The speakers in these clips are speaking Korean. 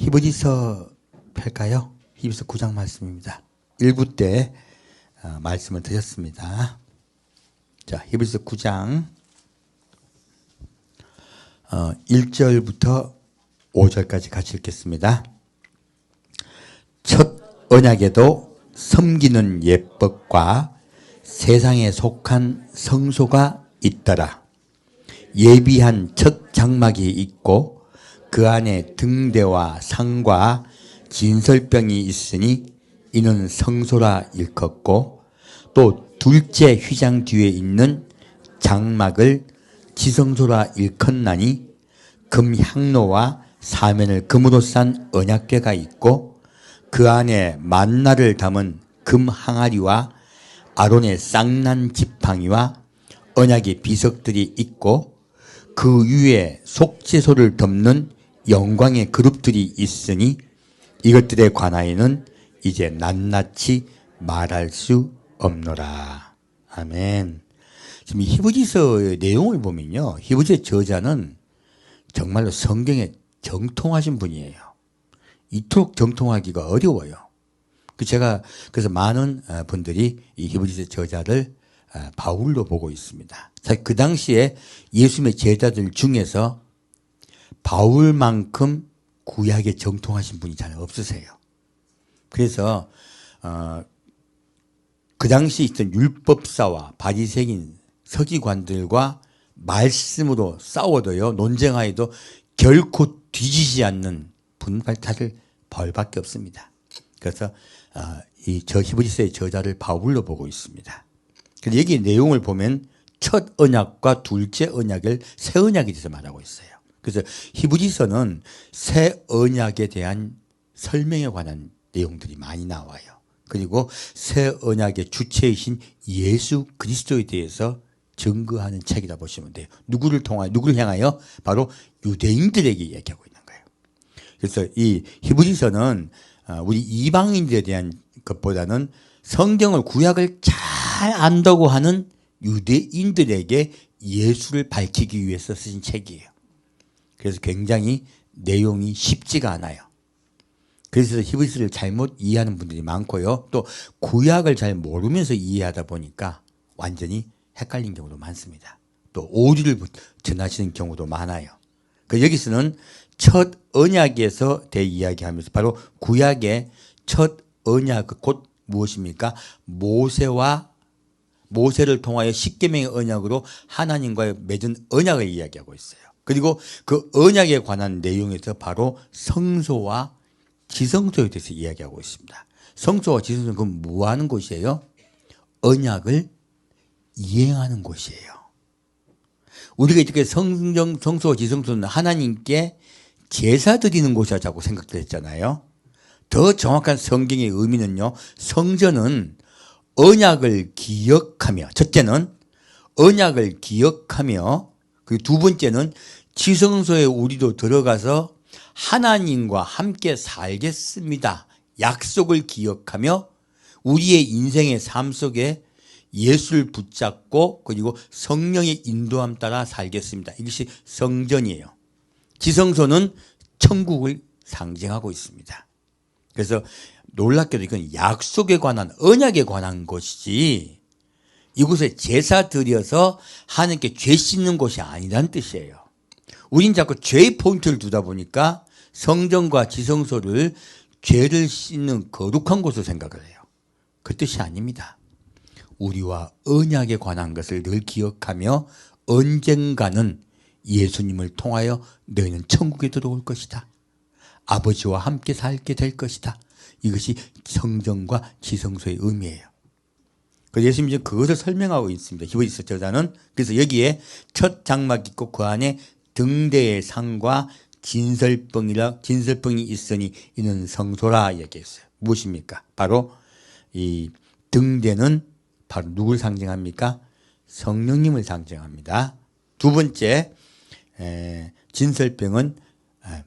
히브리서 펼까요? 히브리서 9장 말씀입니다. 1부 때 말씀을 드렸습니다. 자, 히브리서 9장 1절부터 5절까지 같이 읽겠습니다. 첫 언약에도 섬기는 예법과 세상에 속한 성소가 있더라. 예비한 첫 장막이 있고 그 안에 등대와 상과 진설병이 있으니 이는 성소라 일컫고, 또 둘째 휘장 뒤에 있는 장막을 지성소라 일컫나니 금향로와 사면을 금으로 싼 언약궤가 있고 그 안에 만나를 담은 금 항아리와 아론의 쌍난 지팡이와 언약의 비석들이 있고 그 위에 속죄소를 덮는 영광의 그룹들이 있으니 이것들에 관하여는 이제 낱낱이 말할 수 없노라. 아멘. 지금 이 히브리서의 내용을 보면요, 히브리서의 저자는 정말로 성경에 정통하신 분이에요. 이토록 정통하기가 어려워요. 제가 그래서 많은 분들이 이 히브리서 저자를 바울로 보고 있습니다. 사실 그 당시에 예수님의 제자들 중에서 바울만큼 구약에 정통하신 분이 잘 없으세요. 그래서 그 당시 있던 율법사와 바리새인 서기관들과 말씀으로 싸워도요, 논쟁하여도 결코 뒤지지 않는 분발타를 바울밖에 없습니다. 그래서 저 히브리서의 저자를 바울로 보고 있습니다. 그런데 여기 내용을 보면 첫 언약과 둘째 언약을 새 언약에 대해서 말하고 있어요. 그래서 히브리서는 새 언약에 대한 설명에 관한 내용들이 많이 나와요. 그리고 새 언약의 주체이신 예수 그리스도에 대해서 증거하는 책이라 보시면 돼요. 누구를 향하여? 바로 유대인들에게 얘기하고 있는 거예요. 그래서 이 히브리서는 우리 이방인들에 대한 것보다는 성경을, 구약을 잘 안다고 하는 유대인들에게 예수를 밝히기 위해서 쓰신 책이에요. 그래서 굉장히 내용이 쉽지가 않아요. 그래서 히브리서를 잘못 이해하는 분들이 많고요. 또 구약을 잘 모르면서 이해하다 보니까 완전히 헷갈린 경우도 많습니다. 또 오류를 전하시는 경우도 많아요. 여기서는 첫 언약에서 대이야기하면서 바로 구약의 첫 언약, 곧 무엇입니까? 모세를 통하여 십계명의 언약으로 하나님과의 맺은 언약을 이야기하고 있어요. 그리고 그 언약에 관한 내용에서 바로 성소와 지성소에 대해서 이야기하고 있습니다. 성소와 지성소는 그럼 뭐 하는 곳이에요? 언약을 이행하는 곳이에요. 우리가 이렇게 성소와 지성소는 하나님께 제사 드리는 곳이라 자꾸 생각들 했잖아요. 더 정확한 성경의 의미는요, 성전은 언약을 기억하며, 첫째는 언약을 기억하며, 그리고 두 번째는 지성소에 우리도 들어가서 하나님과 함께 살겠습니다. 약속을 기억하며 우리의 인생의 삶 속에 예수를 붙잡고 그리고 성령의 인도함 따라 살겠습니다. 이것이 성전이에요. 지성소는 천국을 상징하고 있습니다. 그래서 놀랍게도 이건 약속에 관한, 언약에 관한 것이지 이곳에 제사 드려서 하나님께 죄 씻는 곳이 아니란 뜻이에요. 우린 자꾸 죄의 포인트를 두다 보니까 성전과 지성소를 죄를 씻는 거룩한 곳으로 생각을 해요. 그 뜻이 아닙니다. 우리와 언약에 관한 것을 늘 기억하며 언젠가는 예수님을 통하여 너희는 천국에 들어올 것이다. 아버지와 함께 살게 될 것이다. 이것이 성전과 지성소의 의미예요. 그래서 예수님이 그것을 설명하고 있습니다. 히브리서 저자는. 그래서 여기에 첫 장막이 있고 그 안에 등대의 상과 진설병이 있으니 이는 성소라 얘기했어요. 무엇입니까? 바로 이 등대는 바로 누굴 상징합니까? 성령님을 상징합니다. 두 번째, 진설병은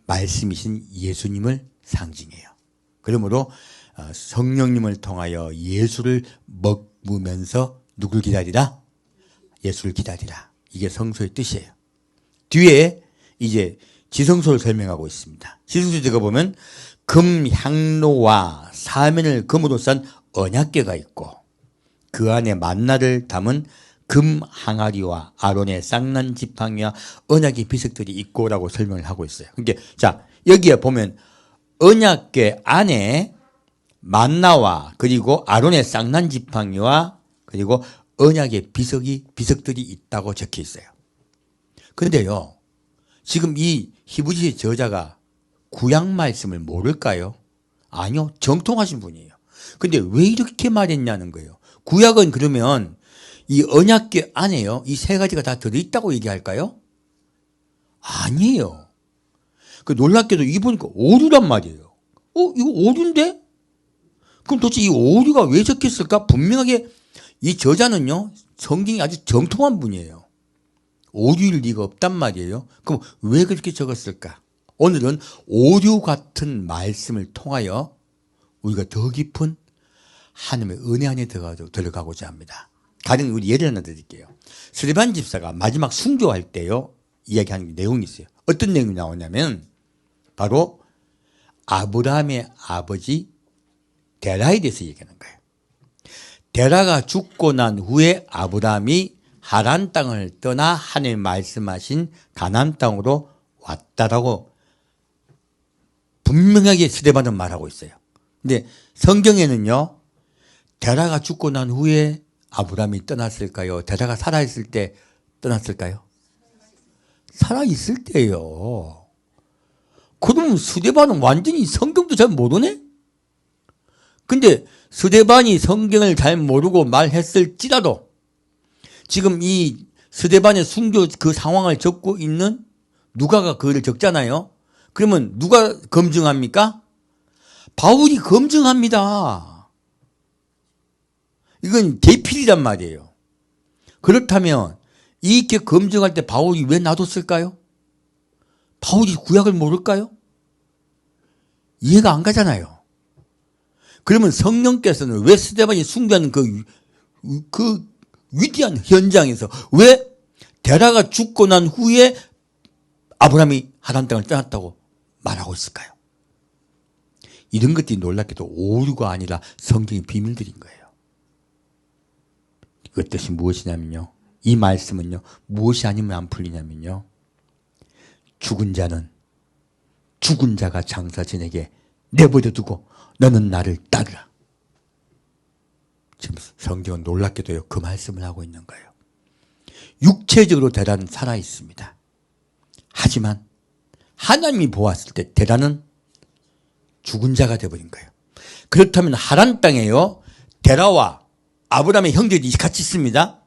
말씀이신 예수님을 상징해요. 그러므로 성령님을 통하여 예수를 먹으면서 누굴 기다리라? 예수를 기다리라. 이게 성소의 뜻이에요. 뒤에 이제 지성소를 설명하고 있습니다. 지성소에 제가 보면 금향로와 사면을 금으로 싼 언약궤가 있고 그 안에 만나를 담은 금 항아리와 아론의 쌍난 지팡이와 언약의 비석들이 있고라고 설명을 하고 있어요. 그러니까 자 여기에 보면 언약궤 안에 만나와 그리고 아론의 쌍난 지팡이와 그리고 언약의 비석들이 있다고 적혀 있어요. 그런데요, 지금 이 히브리서 저자가 구약 말씀을 모를까요? 아니요, 정통하신 분이에요. 근데 왜 이렇게 말했냐는 거예요. 구약은 그러면 이 언약궤 안에요, 이 세 가지가 다 들어있다고 얘기할까요? 아니에요. 그 놀랍게도 이 보니까 오류란 말이에요. 이거 오류인데? 그럼 도대체 이 오류가 왜 적혔을까? 분명하게 이 저자는요, 성경이 아주 정통한 분이에요. 오류일 리가 없단 말이에요. 그럼 왜 그렇게 적었을까? 오늘은 오류 같은 말씀을 통하여 우리가 더 깊은 하나님의 은혜 안에 들어가고자 합니다. 가령 우리 예를 하나 드릴게요. 스데반 집사가 마지막 순교할 때요, 이야기하는 내용이 있어요. 어떤 내용이 나오냐면 바로 아브라함의 아버지 데라에 대해서 얘기하는 거예요. 데라가 죽고 난 후에 아브라함이 하란 땅을 떠나 하나님 말씀하신 가나안 땅으로 왔다라고 분명하게 스데반은 말하고 있어요. 근데 성경에는요, 데라가 죽고 난 후에 아브라함이 떠났을까요? 데라가 살아있을 때 떠났을까요? 살아있을 때요. 그럼 스데반은 완전히 성경도 잘 모르네? 근데 스데반이 성경을 잘 모르고 말했을지라도 지금 이 스데반의 순교 그 상황을 적고 있는 누가가 그를 적잖아요. 그러면 누가 검증합니까? 바울이 검증합니다. 이건 대필이란 말이에요. 그렇다면 이렇게 검증할 때 바울이 왜 놔뒀을까요? 바울이 구약을 모를까요? 이해가 안 가잖아요. 그러면 성령께서는 왜 스데반이 순교하는 그 위대한 현장에서 왜 데라가 죽고 난 후에 아브라함이 하란 땅을 떠났다고 말하고 있을까요? 이런 것들이 놀랍게도 오류가 아니라 성경의 비밀들인 거예요. 그 뜻이 무엇이냐면요, 이 말씀은요, 무엇이 아니면 안 풀리냐면요, 죽은 자는 죽은 자가 장사진에게 내버려 두고 너는 나를 따르라. 지금 성경은 놀랍게도요, 그 말씀을 하고 있는 거예요. 육체적으로 데라는 살아 있습니다. 하지만 하나님이 보았을 때 데라는 죽은 자가 되어버린 거예요. 그렇다면 하란 땅에요, 데라와 아브라함의 형제들이 같이 있습니다.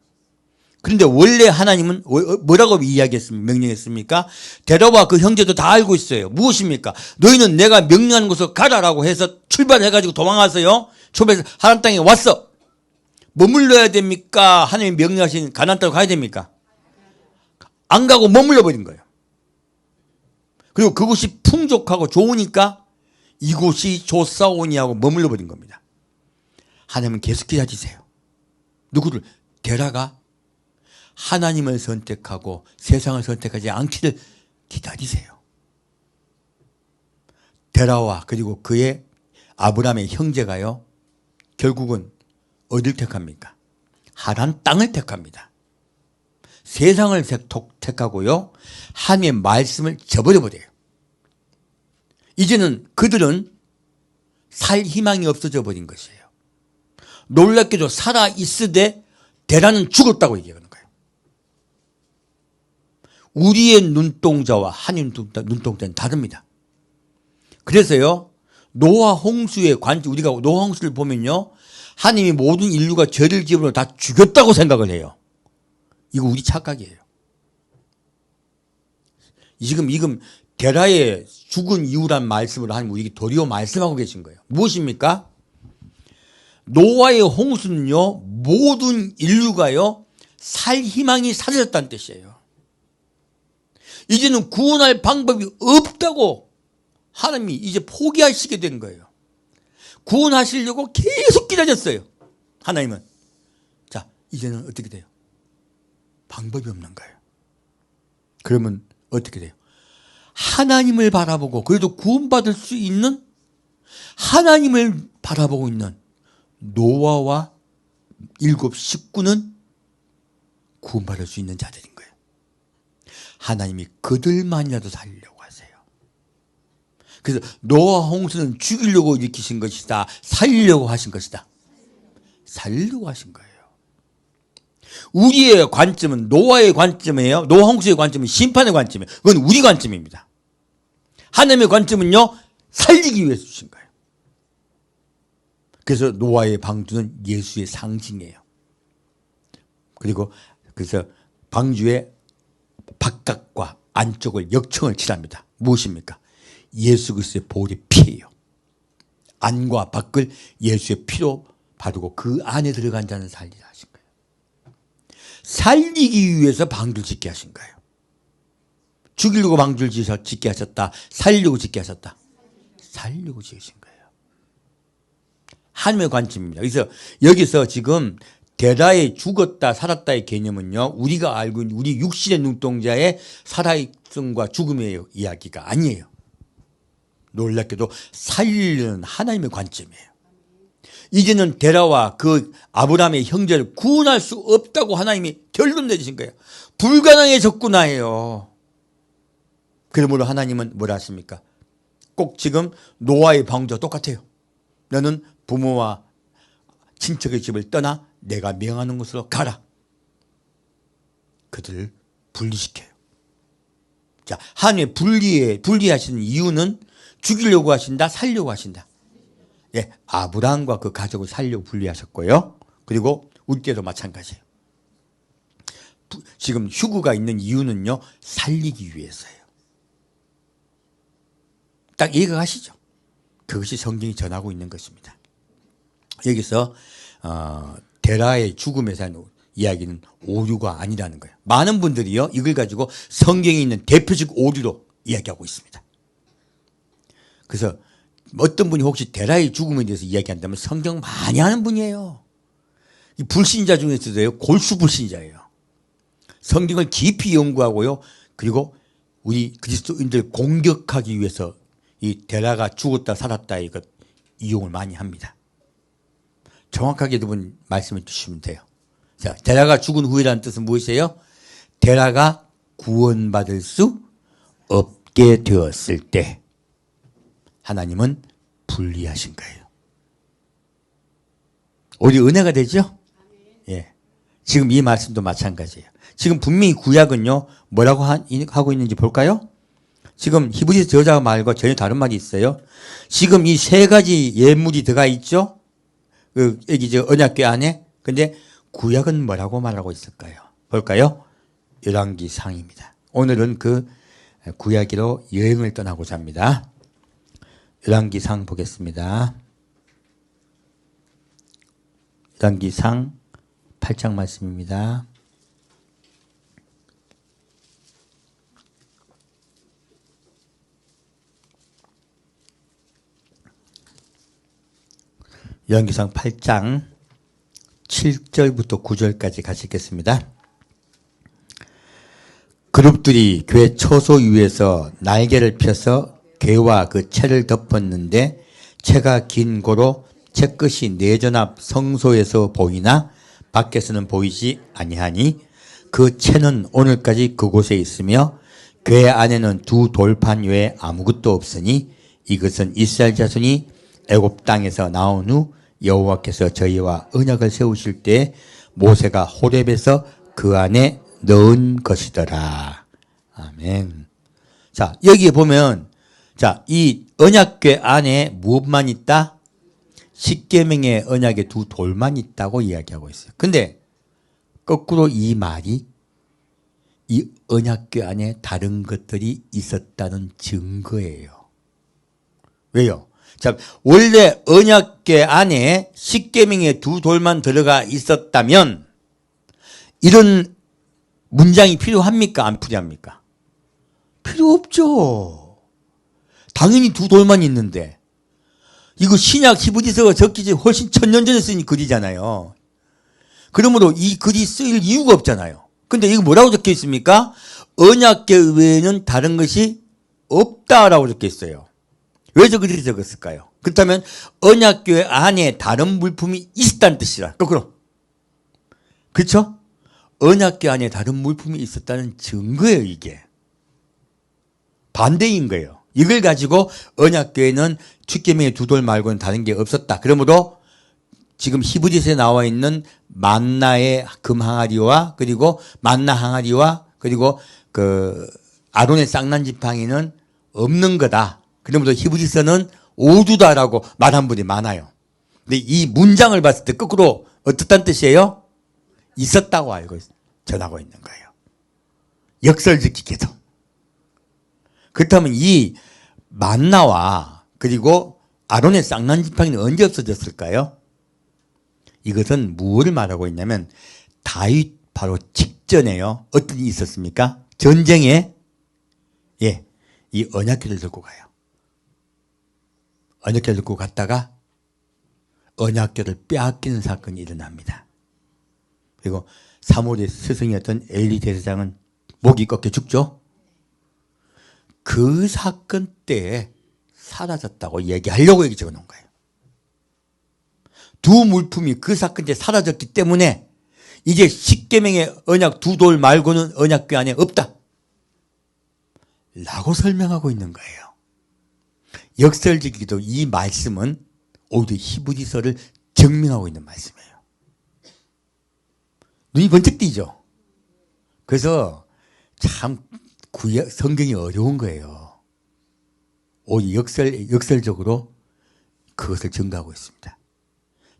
그런데 원래 하나님은 뭐라고 명령했습니까? 데라와 그 형제도 다 알고 있어요. 무엇입니까? 너희는 내가 명령하는 곳으로 가라라고 해서 출발해가지고 도망가서요, 초배에서 하란 땅에 왔어. 머물러야 됩니까? 하나님이 명령하신 가나안 땅으로 가야 됩니까? 안 가고 머물러 버린 거예요. 그리고 그곳이 풍족하고 좋으니까 이곳이 좋사오니 하고 머물러 버린 겁니다. 하나님은 계속 기다리세요. 누구를? 데라가 하나님을 선택하고 세상을 선택하지 않기를 기다리세요. 데라와 그리고 그의 아브라함의 형제가요, 결국은 어딜 택합니까? 하란 땅을 택합니다. 세상을 택하고요, 하나님의 말씀을 저버려 버려요. 이제는 그들은 살 희망이 없어져 버린 것이에요. 놀랍게도 살아있으되 데라는 죽었다고 얘기하는 거예요. 우리의 눈동자와 하나님 눈동자는 다릅니다. 그래서요, 노아 홍수의 우리가 노아 홍수를 보면요, 하나님이 모든 인류가 죄를 지으므로 다 죽였다고 생각을 해요. 이거 우리 착각이에요. 지금 데라의 죽은 이유란 말씀을 하나님 우리에게 도리어 말씀하고 계신 거예요. 무엇입니까? 노아의 홍수는요, 모든 인류가요, 살 희망이 사라졌다는 뜻이에요. 이제는 구원할 방법이 없다고 하나님이 이제 포기하시게 된 거예요. 구원하시려고 계속 기다렸어요. 하나님은. 자, 이제는 어떻게 돼요? 방법이 없는 거예요. 그러면 어떻게 돼요? 하나님을 바라보고 그래도 구원받을 수 있는, 하나님을 바라보고 있는 노아와 7 식구는 구원받을 수 있는 자들인 거예요. 하나님이 그들만이라도 살리려고 하세요. 그래서 노아 홍수는 죽이려고 일으키신 것이다, 살리려고 하신 것이다? 살리려고 하신 거예요. 우리의 관점은 노아의 관점이에요. 노아 홍수의 관점은 심판의 관점이에요. 그건 우리 관점입니다. 하나님의 관점은요, 살리기 위해서 주신 거예요. 그래서 노아의 방주는 예수의 상징이에요. 그리고 그래서 방주의 바깥과 안쪽을 역청을 칠합니다. 무엇입니까? 예수 그리스도의 보혈의 피예요. 안과 밖을 예수의 피로 바르고 그 안에 들어간 자는 살리라 하신 거예요. 살리기 위해서 방주를 짓게 하신 거예요. 죽이려고 방주를 짓게 하셨다, 살리려고 짓게 하셨다? 살리려고 지으신 거예요. 하나님의 관점입니다. 그래서 여기서 지금 대다에 죽었다 살았다의 개념은요, 우리가 알고 있는 우리 육신의 눈동자의 살아있음과 죽음의 이야기가 아니에요. 놀랍게도 살리는 하나님의 관점이에요. 이제는 데라와 그 아브라함의 형제를 구원할 수 없다고 하나님이 결론 내주신 거예요. 불가능해졌구나 해요. 그러므로 하나님은 뭐라 하십니까? 꼭 지금 노아의 방주와 똑같아요. 너는 부모와 친척의 집을 떠나 내가 명하는 곳으로 가라. 그들을 분리시켜요. 자, 하나님의 분리하시는 이유는 죽이려고 하신다, 살려고 하신다? 예, 아브라함과 그 가족을 살려고 분리하셨고요. 그리고 우리 때도 마찬가지예요. 지금 휴거가 있는 이유는요, 살리기 위해서예요. 딱 이해가 가시죠? 그것이 성경이 전하고 있는 것입니다. 여기서 데라의 죽음에 대한 이야기는 오류가 아니라는 거예요. 많은 분들이요, 이걸 가지고 성경에 있는 대표적 오류로 이야기하고 있습니다. 그래서 어떤 분이 혹시 데라의 죽음에 대해서 이야기한다면 성경 많이 하는 분이에요. 이 불신자 중에서도요, 골수 불신자예요. 성경을 깊이 연구하고요, 그리고 우리 그리스도인들 공격하기 위해서 이 데라가 죽었다 살았다 이것 이용을 많이 합니다. 정확하게 여러분 말씀을 주시면 돼요. 자, 데라가 죽은 후이라는 뜻은 무엇이에요? 데라가 구원받을 수 없게 되었을 때 하나님은 분리하신 거예요. 우리 은혜가 되죠? 예. 지금 이 말씀도 마찬가지예요. 지금 분명히 구약은요, 뭐라고 하고 있는지 볼까요? 지금 히브리 저자 말과 전혀 다른 말이 있어요. 지금 이 3가지 예물이 들어가 있죠? 여기 저 언약궤 안에. 근데 구약은 뭐라고 말하고 있을까요? 볼까요? 열왕기상입니다. 오늘은 그 구약으로 여행을 떠나고자 합니다. 열왕기상 보겠습니다. 열왕기상 8장 말씀입니다. 열왕기상 8장 7절부터 9절까지 같이 읽겠습니다. 그룹들이 궤 처소 위에서 날개를 펴서 궤와 그 채를 덮었는데 채가 긴 고로 채끝이 내전 앞 성소에서 보이나 밖에서는 보이지 아니하니 그 채는 오늘까지 그곳에 있으며 궤 안에는 2 돌판 외에 아무것도 없으니 이것은 이스라엘 자손이 애굽 땅에서 나온 후 여호와께서 저희와 언약을 세우실 때 모세가 호렙에서 그 안에 넣은 것이더라. 아멘. 자, 여기에 보면, 자, 이 언약궤 안에 무엇만 있다? 십계명의 언약의 2 돌만 있다고 이야기하고 있어요. 근데 거꾸로 이 말이 이 언약궤 안에 다른 것들이 있었다는 증거예요. 왜요? 자, 원래 언약궤 안에 십계명의 2 돌만 들어가 있었다면 이런 문장이 필요합니까? 안 필요합니까? 필요 없죠. 당연히 2 돌만 있는데 이거 신약 히브리서가 적기 전에 훨씬 1000년 전에 쓴 글이잖아요. 그러므로 이 글이 쓰일 이유가 없잖아요. 근데 이거 뭐라고 적혀 있습니까? 언약궤 외에는 다른 것이 없다라고 적혀 있어요. 왜 그렇게 적었을까요? 그렇다면 언약궤 안에 다른 물품이 있었다는 뜻이라. 거꾸로. 그렇죠? 언약궤 안에 다른 물품이 있었다는 증거예요, 이게. 반대인 거예요. 이걸 가지고 언약궤에는 숫개명의 두 돌 말고는 다른 게 없었다. 그러므로 지금 히브리서에 나와 있는 만나의 금 항아리와 그리고 만나 항아리와 그리고 그 아론의 쌍난 지팡이는 없는 거다. 그러므로 히브리서는 오두다라고 말한 분이 많아요. 근데 이 문장을 봤을 때 거꾸로 어떻다는 뜻이에요? 있었다고 알고 전하고 있는 거예요. 역설적이게도. 그렇다면 이 만나와 그리고 아론의 쌍난 지팡이는 언제 없어졌을까요? 이것은 무엇을 말하고 있냐면 다윗 바로 직전에요. 어떤 일이 있었습니까? 전쟁에 이 언약궤를 들고 가요. 언약궤를 들고 갔다가 언약궤를 빼앗기는 사건이 일어납니다. 그리고 사무엘의 스승이었던 엘리 제사장은 목이 꺾여 죽죠. 그 사건 때에 사라졌다고 얘기하려고 여기 적어놓은 거예요. 두 물품이 그 사건 때 사라졌기 때문에 이제 십계명의 언약 두 돌 말고는 언약궤 안에 없다 라고 설명하고 있는 거예요. 역설적이기도 이 말씀은 오히려 히브리서를 증명하고 있는 말씀이에요. 눈이 번쩍 띄죠. 그래서 참 성경이 어려운 거예요. 오히려 역설적으로 그것을 증거하고 있습니다.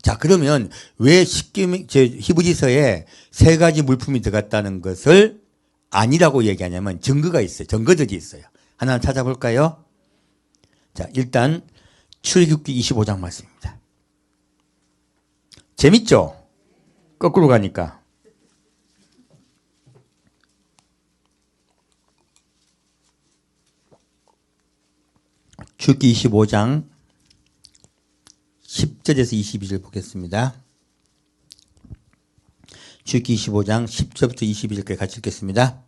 자, 그러면 왜 히브리서에 세 가지 물품이 들어갔다는 것을 아니라고 얘기하냐면 증거가 있어요. 증거들이 있어요. 하나 찾아볼까요? 자, 일단 출애굽기 25장 말씀입니다. 재밌죠? 거꾸로 가니까. 출애굽기 25장 10절에서 22절 보겠습니다. 출애굽기 25장 10절부터 22절까지 같이 읽겠습니다.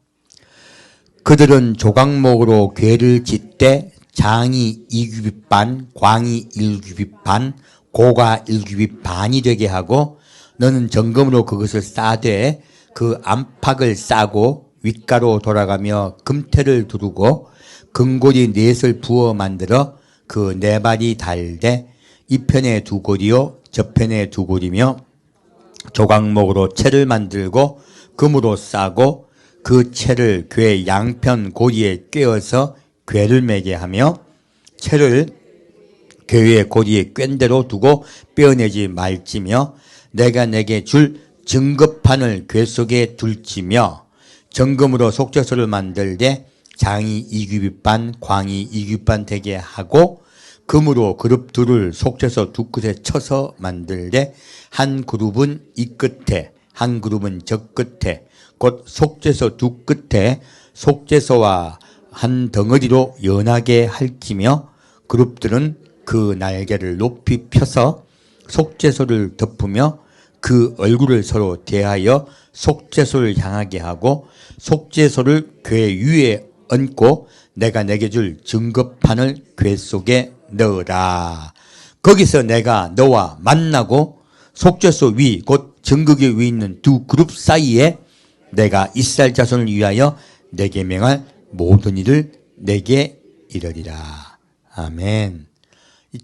그들은 조각목으로 궤를 짓되 장이 2규빗 반, 광이 1규빗 반, 고가 1규빗 반이 되게 하고 너는 정금으로 그것을 싸되 그 안팎을 싸고 윗가로 돌아가며 금태를 두르고 금고리 넷을 부어 만들어 그 네 발이 달되 이 편에 두 고리요 저 편에 두 고리며 조각목으로 채를 만들고 금으로 싸고 그 채를 궤 양편 고리에 꿰어서 궤를 매게 하며 채를 궤의 고리에 꿰인 대로 두고 빼어내지 말지며 내가 내게 줄 증거판을 궤 속에 둘지며 정금으로 속죄소를 만들되 장이 2규빗 반, 광이 2규빗 반 되게 하고 금으로 그룹 둘을 속죄소 두 끝에 쳐서 만들되 한 그룹은 이 끝에 한 그룹은 저 끝에 곧 속죄소 두 끝에 속죄소와 한 덩어리로 연하게 핥히며 그룹들은 그 날개를 높이 펴서 속죄소를 덮으며 그 얼굴을 서로 대하여 속죄소를 향하게 하고 속죄소를 궤 위에 얹고 내가 내게 줄 증거판을 궤 속에 넣으라. 거기서 내가 너와 만나고 속죄소 위 곧 증거궤 위에 있는 두 그룹 사이에 내가 이스라엘 자손을 위하여 내게 명할 모든 일을 내게 이르리라. 아멘.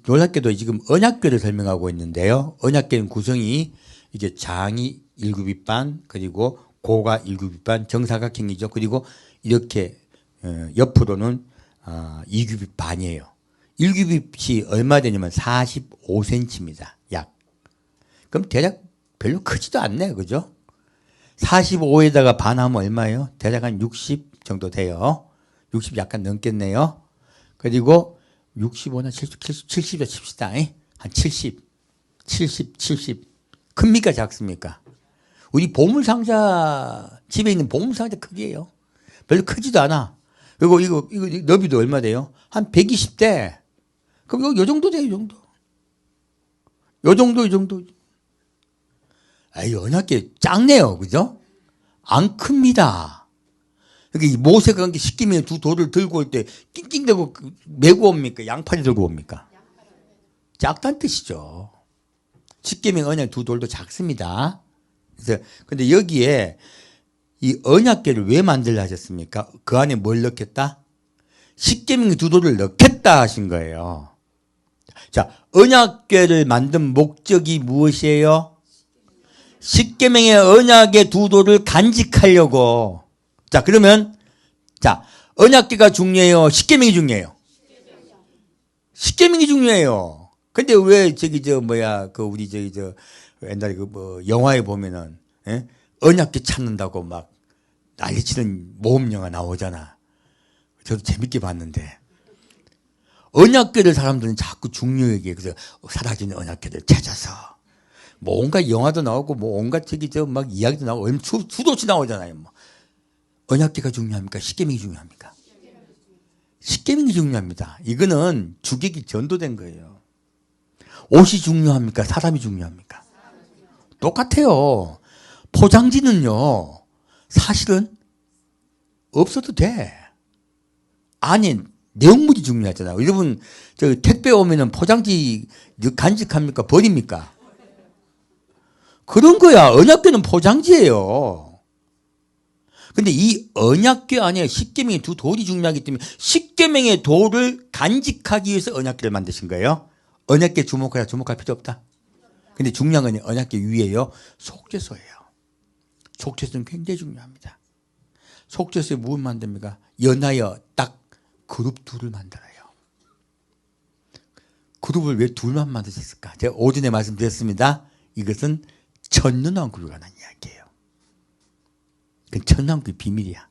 놀랍게도 지금 언약궤를 설명하고 있는데요. 언약궤는 구성이 이제 장이 1규빗 반 그리고 고가 1규빗 반 정사각형이죠. 그리고 이렇게 옆으로는 2규빗 반이에요. 1규빗이 얼마 되냐면 45cm입니다. 약. 그럼 대략 별로 크지도 않네요. 그죠? 45에다가 반하면 얼마예요? 대략 한 60 정도 돼요. 60 약간 넘겠네요. 그리고 65나 70에 칩시다. 한 70. 큽니까? 작습니까? 우리 보물상자, 집에 있는 보물상자 크기예요. 별로 크지도 않아. 그리고 이거 너비도 얼마 돼요? 한 120대. 그럼 요 정도 돼요, 요 정도. 아이, 언약궤 작네요. 그죠? 안 큽니다. 그러니까 이 모세가 십계명의 두 돌을 들고 올 때 낑낑대고 메고 옵니까? 양팔이 들고 옵니까? 작다는 뜻이죠. 십계명 언약 두 돌도 작습니다. 그래서 근데 여기에 이 언약궤를 왜 만들라 하셨습니까? 그 안에 뭘 넣겠다? 십계명의 두 돌을 넣겠다 하신 거예요. 자, 언약궤를 만든 목적이 무엇이에요? 십계명의 언약의 두 돌을 간직하려고. 자, 그러면 자, 언약궤가 중요해요? 십계명이 중요해요? 십계명이 중요해요. 근데 왜 우리 옛날에 영화에 보면은 언약궤 찾는다고 막 난리치는 모험 영화 나오잖아. 저도 재밌게 봤는데 언약궤를 사람들은 자꾸 중요하게 그래서 사라지는 언약궤를 찾아서 뭐 온갖 영화도 나오고 뭐 온갖 막 이야기도 나오고 수도치 나오잖아요. 뭐. 언약궤가 중요합니까? 십계명이 중요합니까? 십계명이 중요합니다. 이거는 주객이 전도된 거예요. 옷이 중요합니까? 사람이 중요합니까? 똑같아요. 포장지는요, 사실은 없어도 돼. 안에 내용물이 중요하잖아요. 여러분, 택배 오면은 포장지 간직합니까? 버립니까? 그런 거야. 언약궤는 포장지예요. 근데 이 언약궤 안에 십계명의 두 돌이 중요하기 때문에 십계명의 돌을 간직하기 위해서 언약궤를 만드신 거예요. 언약궤 주목할 필요 없다. 근데 중요한 건 언약궤 위에요. 속죄소예요. 속죄소는 굉장히 중요합니다. 속죄소에 무엇 만듭니까? 연하여 딱 그룹 둘을 만들어요. 그룹을 왜 둘만 만드셨을까? 제가 오전에 말씀드렸습니다. 이것은 천년왕국에 관한 이야기예요. 그 천년왕국의 비밀이야.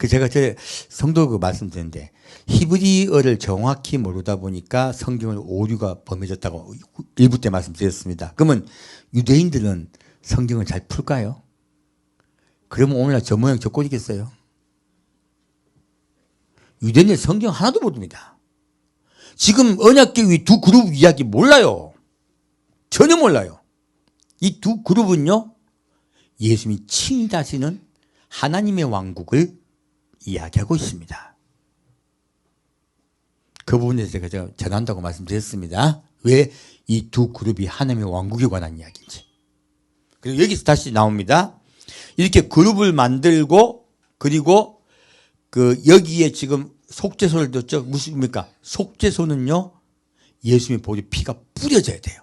제가 제 성도 말씀드렸는데 히브리어를 정확히 모르다 보니까 성경을 오류가 범해졌다고 일부 때 말씀드렸습니다. 그러면 유대인들은 성경을 잘 풀까요? 그러면 오늘날 저 모양 저 꼴이겠어요? 유대인들 성경 하나도 모릅니다. 지금 언약궤 위 두 그룹 이야기 몰라요. 전혀 몰라요. 이 두 그룹은요, 예수님이 친히 다시는 하나님의 왕국을 이야기하고 있습니다. 그 부분에 제가 전한다고 말씀드렸습니다. 왜 이 두 그룹이 하나님의 왕국에 관한 이야기인지. 그리고 여기서 다시 나옵니다. 이렇게 그룹을 만들고, 그리고 여기에 지금 속죄소를 뒀죠. 무엇입니까? 속죄소는요, 예수님의 보혈 피가 뿌려져야 돼요.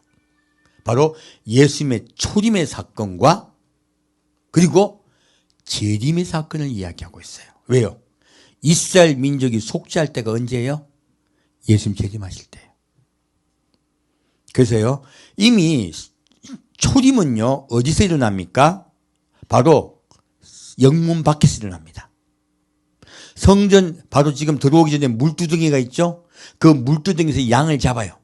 바로 예수님의 초림의 사건과 그리고 재림의 사건을 이야기하고 있어요. 왜요? 이스라엘 민족이 속죄할 때가 언제예요? 예수님 재림하실 때예요. 그래서요, 이미 초림은요, 어디서 일어납니까? 바로 영문 밖에서 일어납니다. 성전 바로 지금 들어오기 전에 물두덩이가 있죠? 그 물두덩이에서 양을 잡아요.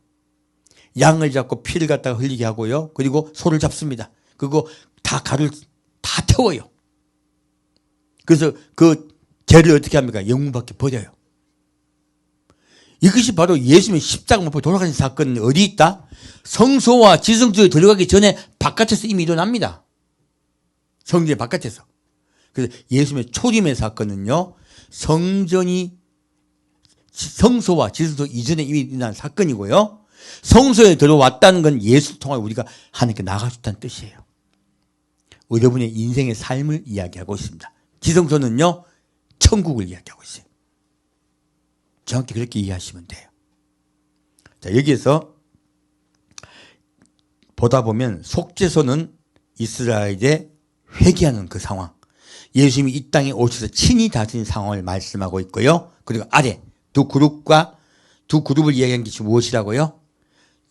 양을 잡고 피를 갖다가 흘리게 하고요. 그리고 소를 잡습니다. 그리고 가를 다 태워요. 그래서 그 죄를 어떻게 합니까? 영문 밖에 버려요. 이것이 바로 예수님의 십자가 못 박혀 돌아가신 사건은 어디 있다? 성소와 지성소에 들어가기 전에 바깥에서 이미 일어납니다. 성전의 바깥에서. 그래서 예수님의 초림의 사건은요, 성소와 지성소 이전에 이미 일어난 사건이고요. 성소에 들어왔다는 건 예수를 통해 우리가 하나님께 나갈 수 있다는 뜻이에요. 여러분의 인생의 삶을 이야기하고 있습니다. 지성소는요, 천국을 이야기하고 있어요. 정확히 그렇게 이해하시면 돼요. 자, 여기에서 보다 보면 속죄소는 이스라엘의 회개하는 그 상황, 예수님이 이 땅에 오셔서 친히 다스린 상황을 말씀하고 있고요. 그리고 아래 두 그룹을 이야기한 것이 무엇이라고요?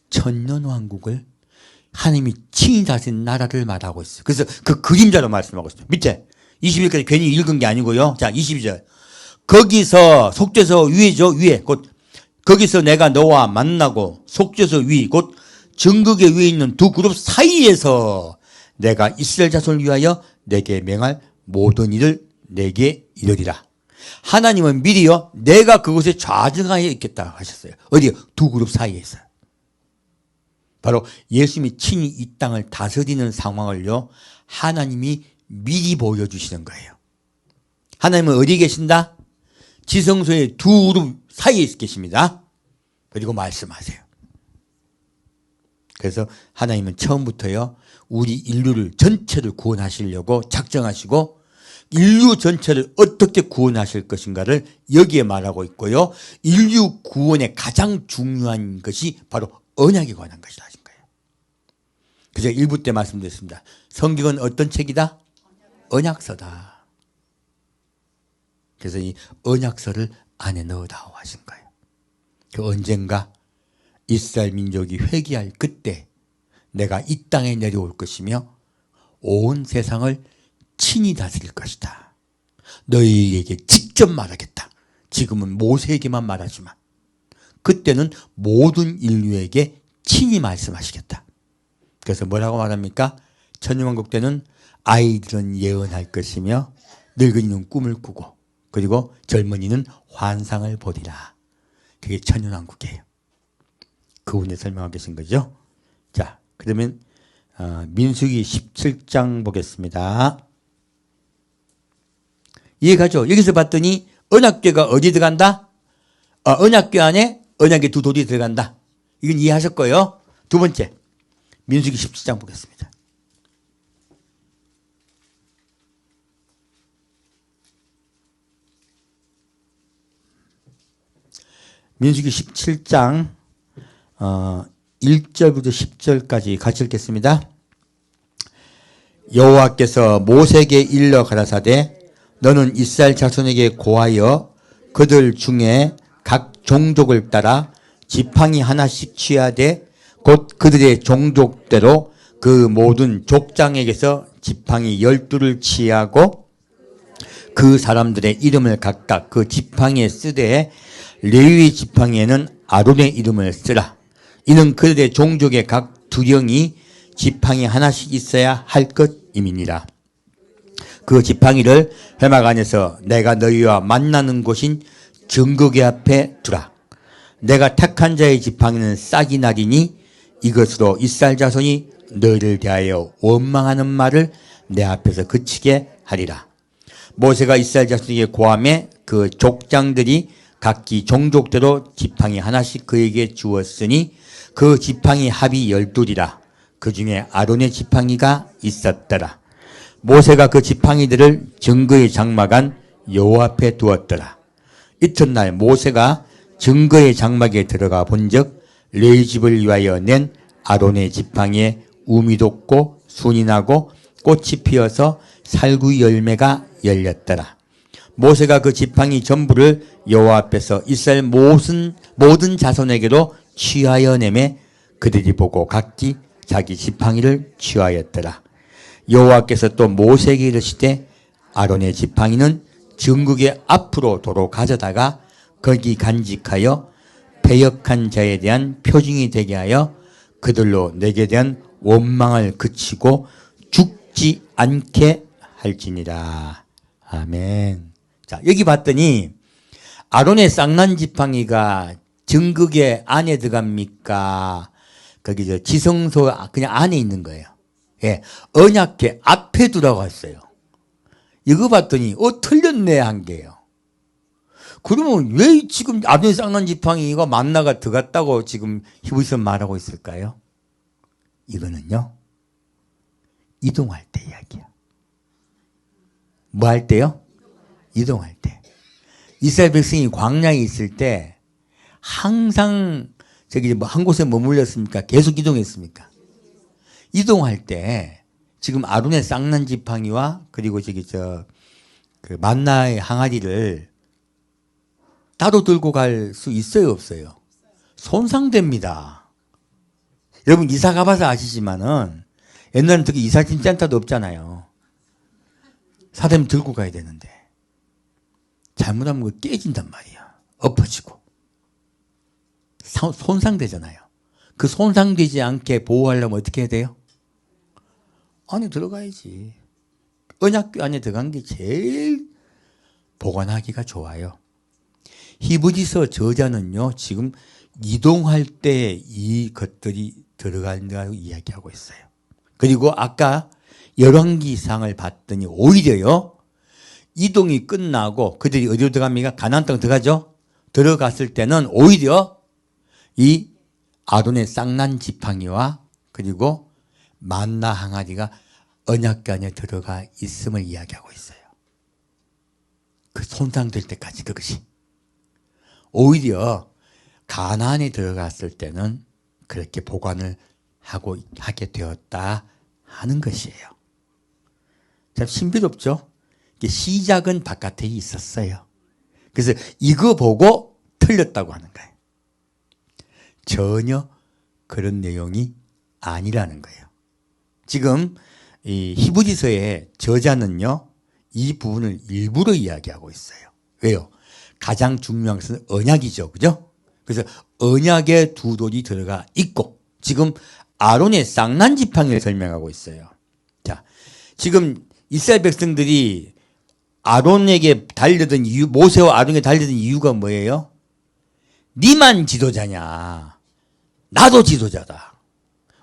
천년왕국을 하나님이 친히 다스린 나라를 말하고 있어요. 그래서 그 그림자로 말씀하고 있어요. 밑에 21절까지 괜히 읽은 게 아니고요. 자, 22절. 거기서 속죄소 위에죠. 위에 곧 거기서 내가 너와 만나고 속죄소 위 곧 정극의 위에 있는 두 그룹 사이에서 내가 이스라엘 자손을 위하여 내게 명할 모든 일을 내게 이르리라. 하나님은 미리요, 내가 그곳에 좌정하여 있겠다 하셨어요. 어디요? 두 그룹 사이에서. 바로 예수님이 친히 이 땅을 다스리는 상황을요, 하나님이 미리 보여주시는 거예요. 하나님은 어디 계신다? 지성소의 두 무릎 사이에 계십니다. 그리고 말씀하세요. 그래서 하나님은 처음부터요, 우리 인류를 전체를 구원하시려고 작정하시고 인류 전체를 어떻게 구원하실 것인가를 여기에 말하고 있고요. 인류 구원의 가장 중요한 것이 바로 언약에 관한 것이라 하신 거예요. 그래서 1부 때 말씀드렸습니다. 성경은 어떤 책이다? 언약서다. 그래서 이 언약서를 안에 넣어다오 하신 거예요. 그 언젠가 이스라엘 민족이 회개할 그때 내가 이 땅에 내려올 것이며 온 세상을 친히 다스릴 것이다. 너희에게 직접 말하겠다. 지금은 모세에게만 말하지만 그때는 모든 인류에게 친히 말씀하시겠다. 그래서 뭐라고 말합니까? 천년왕국 때는 아이들은 예언할 것이며 늙은이는 꿈을 꾸고 그리고 젊은이는 환상을 보리라. 그게 천년왕국이에요. 그 후에 설명하고 계신 거죠. 자, 그러면 민수기 17장 보겠습니다. 이해가죠? 여기서 봤더니 언약궤가 어디 들어간다? 언약궤 안에 언약의 두 돌이 들어간다. 이건 이해하실 거예요. 두 번째, 민수기 17장 보겠습니다. 민수기 17장 1절부터 10절까지 같이 읽겠습니다. 여호와께서 모세에게 일러 가라사대 너는 이스라엘 자손에게 고하여 그들 중에 각 종족을 따라 지팡이 하나씩 취하되 곧 그들의 종족대로 그 모든 족장에게서 지팡이 12를 취하고 그 사람들의 이름을 각각 그 지팡이에 쓰되 레위 지팡이에는 아론의 이름을 쓰라. 이는 그들의 종족의 각 두령이 지팡이 하나씩 있어야 할 것임이니라. 그 지팡이를 회막 안에서 내가 너희와 만나는 곳인 증거궤 앞에 두라. 내가 택한 자의 지팡이는 싹이 나리니 이것으로 이스라엘 자손이 너희를 대하여 원망하는 말을 내 앞에서 그치게 하리라. 모세가 이스라엘 자손에게 고하매 그 족장들이 각기 종족대로 지팡이 하나씩 그에게 주었으니 그 지팡이 합이 12이라. 그 중에 아론의 지팡이가 있었더라. 모세가 그 지팡이들을 증거의 장막 안 여호와 앞에 두었더라. 이튿날 모세가 증거의 장막에 들어가 본즉 레위 집을 위하여 낸 아론의 지팡이에 움이 돋고 순이 나고 꽃이 피어서 살구 열매가 열렸더라. 모세가 그 지팡이 전부를 여호와 앞에서 이스라엘 모든 자손에게로 취하여 내매 그들이 보고 각기 자기 지팡이를 취하였더라. 여호와께서 또 모세에게 이르시되 아론의 지팡이는 증거궤 앞으로 도로 가져다가 거기 간직하여 패역한 자에 대한 표징이 되게 하여 그들로 내게 대한 원망을 그치고 죽지 않게 할지니라. 아멘. 자, 여기 봤더니 아론의 쌍난 지팡이가 증거궤 안에 들어갑니까? 거기 지성소 그냥 안에 있는 거예요. 예, 언약궤 앞에 두라고 했어요. 이거 봤더니 틀렸네 한 게요. 그러면 왜 지금 아론의 쌍난 지팡이가 만나가 들어갔다고 지금 히브리서 말하고 있을까요? 이거는요, 이동할 때 이야기야. 뭐 할 때요? 이동할 때. 이스라엘 백성이 광야에 있을 때 항상 한 곳에 머물렀습니까? 계속 이동했습니까? 이동할 때 지금 아론의 쌍난 지팡이와 그리고 그 만나의 항아리를 따로 들고 갈 수 있어요, 없어요? 손상됩니다. 여러분 이사 가봐서 아시지만은 옛날엔 특히 이사짐 센터도 없잖아요. 사람이 들고 가야 되는데 잘못하면 그거 깨진단 말이야. 엎어지고 손상되잖아요. 그 손상되지 않게 보호하려면 어떻게 해야 돼요? 안에 들어가야지. 언약궤 안에 들어간 게 제일 보관하기가 좋아요. 히브리서 저자는요, 지금 이동할 때 이 것들이 들어간다고 이야기하고 있어요. 그리고 아까 열왕기상을 봤더니 오히려요, 이동이 끝나고 그들이 어디로 들어갑니까? 가나안 땅 들어가죠. 들어갔을 때는 오히려 이 아론의 쌍난 지팡이와 그리고 만나 항아리가 언약궤 안에 들어가 있음을 이야기하고 있어요. 그 손상될 때까지 그것이. 오히려 가나안에 들어갔을 때는 그렇게 보관을 하게 되었다 하는 것이에요. 참 신비롭죠? 시작은 바깥에 있었어요. 그래서 이거 보고 틀렸다고 하는 거예요. 전혀 그런 내용이 아니라는 거예요. 지금 이 히브리서의 저자는요, 이 부분을 일부러 이야기하고 있어요. 왜요? 가장 중요한 것은 언약이죠. 그죠? 그래서 언약에 두 돌이 들어가 있고, 지금 아론의 쌍난 지팡이를 설명하고 있어요. 자, 지금 이스라엘 백성들이 아론에게 달려든 이유, 모세와 아론에게 달려든 이유가 뭐예요? 니만 지도자냐? 나도 지도자다.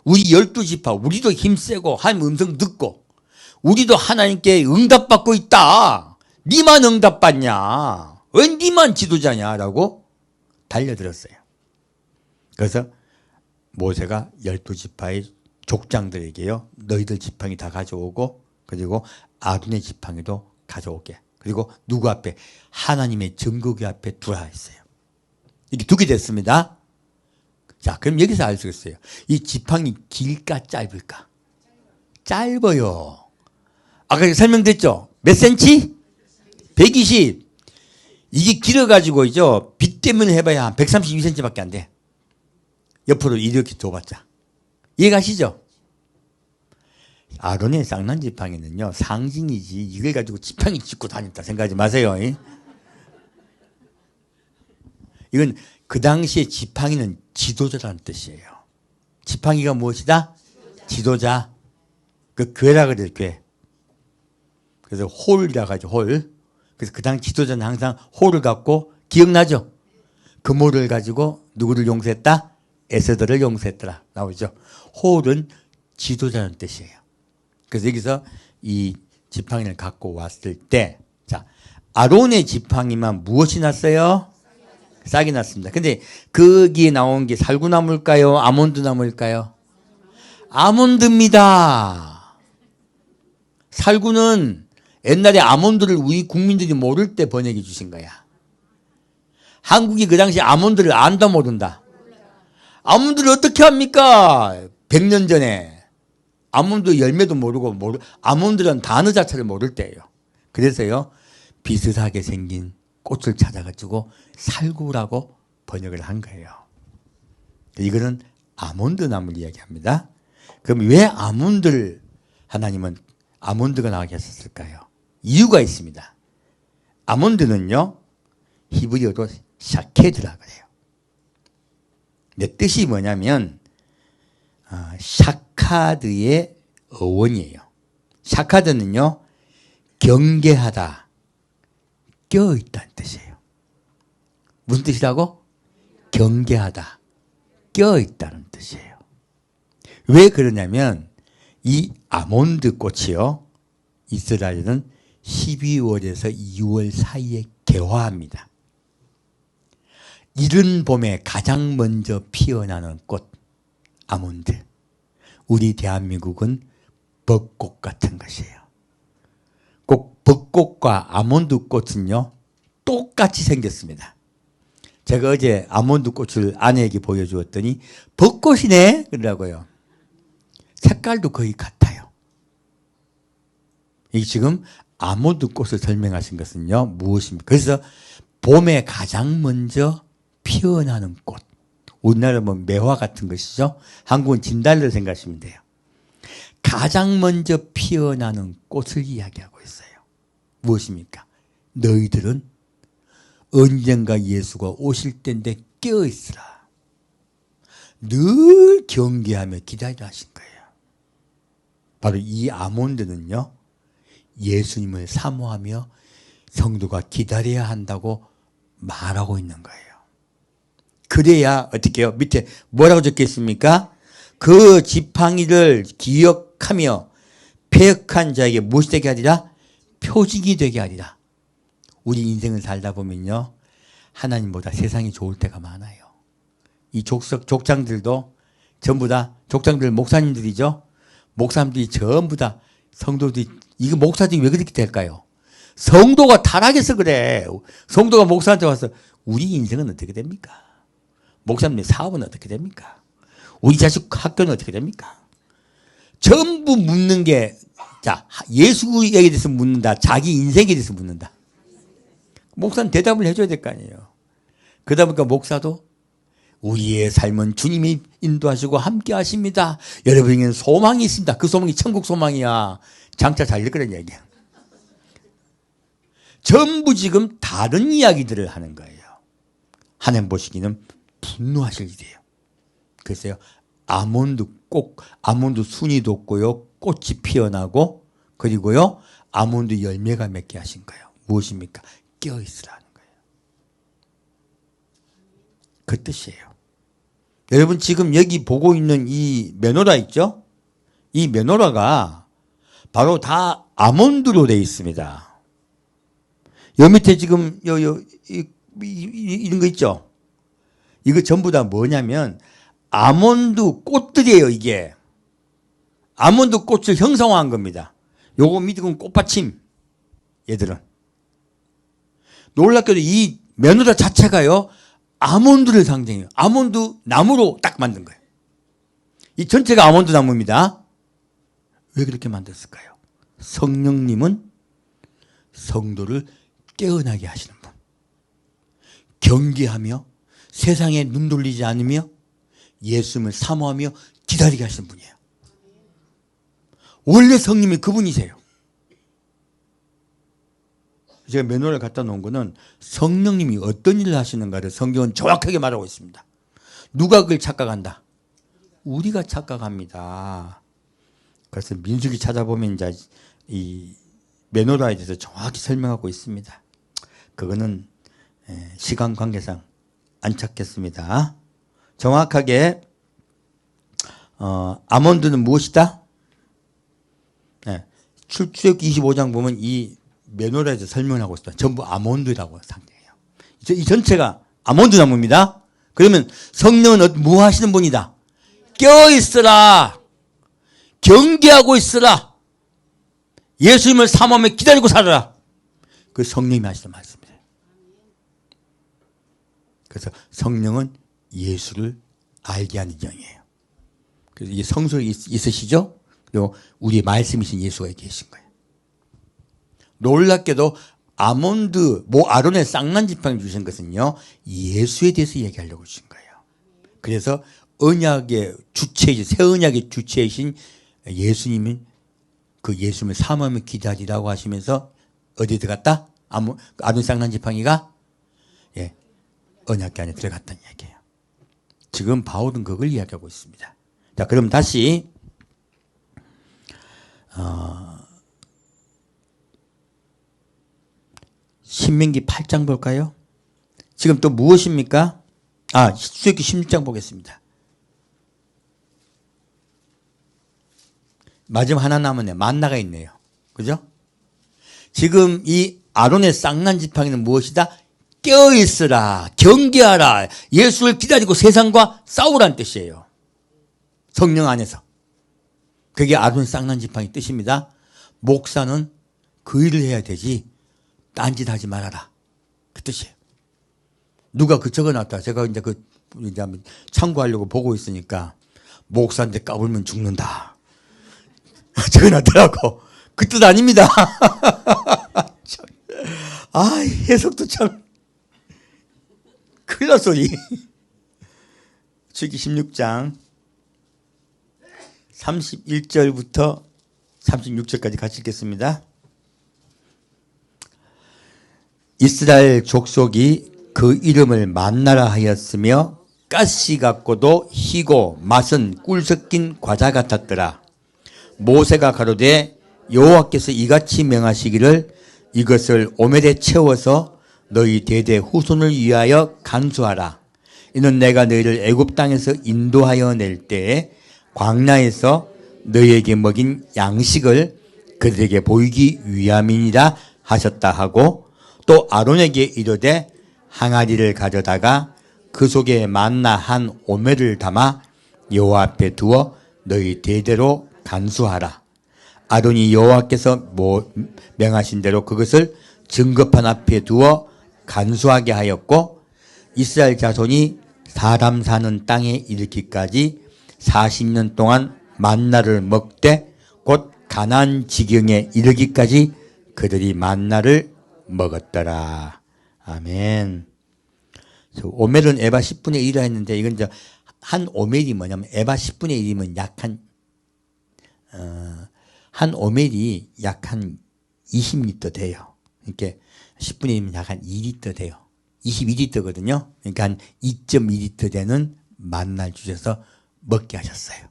우리 12지파, 우리도 힘세고 하나님 음성 듣고 우리도 하나님께 응답받고 있다. 니만 응답받냐? 왜 니만 지도자냐라고 달려들었어요. 그래서 모세가 12지파의 족장들에게요, 너희들 지팡이 다 가져오고 그리고 아론의 지팡이도 가져오게. 그리고 누구 앞에? 하나님의 증거궤 앞에 두라 했어요. 이렇게 두게 됐습니다. 자, 그럼 여기서 알 수 있어요. 이 지팡이 길까 짧을까? 짧아요. 아까 설명됐죠? 몇 센치? 120. 이게 길어가지고 빛 때문에 해봐야 한 132cm밖에 안 돼. 옆으로 이렇게 둬봤자. 이해가시죠? 아론의 쌍난 지팡이는요, 상징이지 이걸 가지고 지팡이 짚고 다녔다 생각하지 마세요. 이건 그 당시에 지팡이는 지도자라는 뜻이에요. 지팡이가 무엇이다? 지도자. 그 괴라 그래요, 괴. 그래서 홀이라고 하죠, 홀. 그래서 그 당시 지도자는 항상 홀을 갖고, 기억나죠? 그모를 가지고 누구를 용서했다? 에스더를 용서했더라. 나오죠. 홀은 지도자라는 뜻이에요. 그래서 여기서 이 지팡이를 갖고 왔을 때, 자, 아론의 지팡이만 무엇이 났어요? 싹이 났습니다. 근데 거기에 나온 게 살구나무일까요? 아몬드나무일까요? 아몬드입니다. 살구는 옛날에 아몬드를 우리 국민들이 모를 때 번역해 주신 거야. 한국이 그 당시 아몬드를 안다 모른다? 아몬드를 어떻게 합니까? 100년 전에. 아몬드 열매도 모르고 아몬드라는 단어 자체를 모를 때예요. 그래서요, 비슷하게 생긴 꽃을 찾아가지고 살구라고 번역을 한 거예요. 이거는 아몬드 나무를 이야기합니다. 그럼 왜 하나님은 아몬드가 나오게 했었을까요? 이유가 있습니다. 아몬드는요, 히브리어로 샤케드라 그래요. 내 뜻이 뭐냐면 샤카드의 어원이에요. 샤카드는요, 경계하다, 껴있다는 뜻이에요. 무슨 뜻이라고? 경계하다, 껴있다는 뜻이에요. 왜 그러냐면 이 아몬드 꽃이요, 이스라엘은 12월에서 2월 사이에 개화합니다. 이른 봄에 가장 먼저 피어나는 꽃, 아몬드. 우리 대한민국은 벚꽃 같은 것이에요. 꼭 벚꽃과 아몬드 꽃은요, 똑같이 생겼습니다. 제가 어제 아몬드 꽃을 아내에게 보여주었더니 벚꽃이네 그러더라고요. 색깔도 거의 같아요. 이 지금 아몬드 꽃을 설명하신 것은요, 무엇입니까? 그래서 봄에 가장 먼저 피어나는 꽃. 우리나라 뭐 매화 같은 것이죠. 한국은 진달래 생각하시면 돼요. 가장 먼저 피어나는 꽃을 이야기하고 있어요. 무엇입니까? 너희들은 언젠가 예수가 오실 때인데 깨어있으라. 늘 경계하며 기다리라 하신 거예요. 바로 이 아몬드는요, 예수님을 사모하며 성도가 기다려야 한다고 말하고 있는 거예요. 그래야 어떻게 해요? 밑에 뭐라고 적혀 있습니까? 그 지팡이를 기억하며 패역한 자에게 무엇이 되게 하리라? 표징이 되게 하리라. 우리 인생을 살다 보면요, 하나님보다 세상이 좋을 때가 많아요. 이 족장들도 전부 다 족장들 목사님들이죠. 목사님들이 전부 다 성도들이, 이거 목사들이 왜 그렇게 될까요? 성도가 타락해서 그래. 성도가 목사한테 와서 우리 인생은 어떻게 됩니까? 목사님 사업은 어떻게 됩니까? 우리 자식 학교는 어떻게 됩니까? 전부 묻는 게, 자, 예수에 대해서 묻는다. 자기 인생에 대해서 묻는다. 목사는 대답을 해줘야 될 거 아니에요. 그러다 보니까 목사도 우리의 삶은 주님이 인도하시고 함께 하십니다. 여러분에게는 소망이 있습니다. 그 소망이 천국 소망이야. 장차 잘 될 거란 얘기야. 전부 지금 다른 이야기들을 하는 거예요. 하나님 보시기는 분노하실 일이에요. 글쎄요, 아몬드 순이 돋고요, 꽃이 피어나고, 그리고요, 아몬드 열매가 맺게 하신 거예요. 무엇입니까? 깨어있으라는 거예요. 그 뜻이에요. 여러분 지금 여기 보고 있는 이 메노라 있죠? 이 메노라가 바로 다 아몬드로 되어 있습니다. 여 밑에 지금 이런 거 있죠? 이거 전부 다 뭐냐면 아몬드 꽃들이에요. 이게 아몬드 꽃을 형성한 겁니다. 요거 밑에 건 꽃받침. 얘들은 놀랍게도 이 메노라 자체가요, 아몬드를 상징해요. 아몬드 나무로 딱 만든 거예요. 이 전체가 아몬드 나무입니다. 왜 그렇게 만들었을까요? 성령님은 성도를 깨어나게 하시는 분, 경계하며 세상에 눈 돌리지 않으며 예수님을 사모하며 기다리게 하시는 분이에요. 원래 성령님이 그분이세요. 제가 메노라를 갖다 놓은 거는 성령님이 어떤 일을 하시는가를 성경은 정확하게 말하고 있습니다. 누가 그걸 착각한다? 우리가 착각합니다. 그래서 민수기 찾아보면 이제 이 메노라에 대해서 정확히 설명하고 있습니다. 그거는 시간 관계상 안 찾겠습니다. 정확하게 아몬드는 무엇이다? 출애굽기 25장 보면 이 메노라에서 설명을 하고 있습니다. 전부 아몬드라고 상징해요. 이 전체가 아몬드 나무입니다. 그러면 성령은 뭐 하시는 분이다? 깨어있으라. 경계하고 있으라. 예수님을 사모하며 기다리고 살아라. 그 성령님이 하시는 말씀이에요. 그래서 성령은 예수를 알게 하는 영이에요. 그래서 이게 성소에 있으시죠? 그리고 우리의 말씀이신 예수가 계신 거예요. 놀랍게도 아몬드, 아론의 쌍난 지팡이 주신 것은요, 예수에 대해서 얘기하려고 주신 거예요. 그래서 언약의 주체이신, 새 언약의 주체이신 예수님이 그 예수님을 사모하며 기다리라고 하시면서 어디에 들어갔다? 아론 쌍난 지팡이가 언약궤 안에 들어갔다는 얘기예요. 지금 바울은 그걸 이야기하고 있습니다. 자, 그럼 다시 신명기 8장 볼까요? 지금 또 무엇입니까? 출애굽기 16장 보겠습니다. 마지막 하나 남았네요. 만나가 있네요. 그죠? 지금 이 아론의 쌍난 지팡이는 무엇이다? 깨어있으라, 경계하라, 예수를 기다리고 세상과 싸우라는 뜻이에요. 성령 안에서. 그게 아론의 쌍난 지팡이 뜻입니다. 목사는 그 일을 해야 되지 딴짓 하지 말아라. 그 뜻이에요. 누가 그 적어놨다. 제가 이제 이제 한번 참고하려고 보고 있으니까 목사한테 까불면 죽는다. 적어놨더라고. 그 뜻 아닙니다. 해석도 참 큰일 날 소리. 출애굽기 16장 31절부터 36절까지 같이 읽겠습니다. 이스라엘 족속이 그 이름을 만나라 하였으며 가시 같고도 희고 맛은 꿀 섞인 과자 같았더라. 모세가 가로되 여호와께서 이같이 명하시기를 이것을 오멜에 채워서 너희 대대 후손을 위하여 간수하라. 이는 내가 너희를 애굽 땅에서 인도하여 낼 때에 광야에서 너희에게 먹인 양식을 그들에게 보이기 위함이니라 하셨다 하고 또 아론에게 이르되 항아리를 가져다가 그 속에 만나 한 오멜을 담아 여호와 앞에 두어 너희 대대로 간수하라. 아론이 여호와께서 명하신 대로 그것을 증거판 앞에 두어 간수하게 하였고 이스라엘 자손이 사람 사는 땅에 이르기까지 40년 동안 만나를 먹되 곧 가나안 지경에 이르기까지 그들이 만나를 먹었더라. 아멘. 오멜은 에바 10분의 1이라 했는데 이건 이제 한 오멜이 뭐냐면 에바 10분의 1이면 한 오멜이 약 한 20리터 돼요. 이렇게 10분의 1이면 약 한 2리터 돼요. 22리터거든요. 그러니까 한 2.2리터 되는 만나를 주셔서 먹게 하셨어요.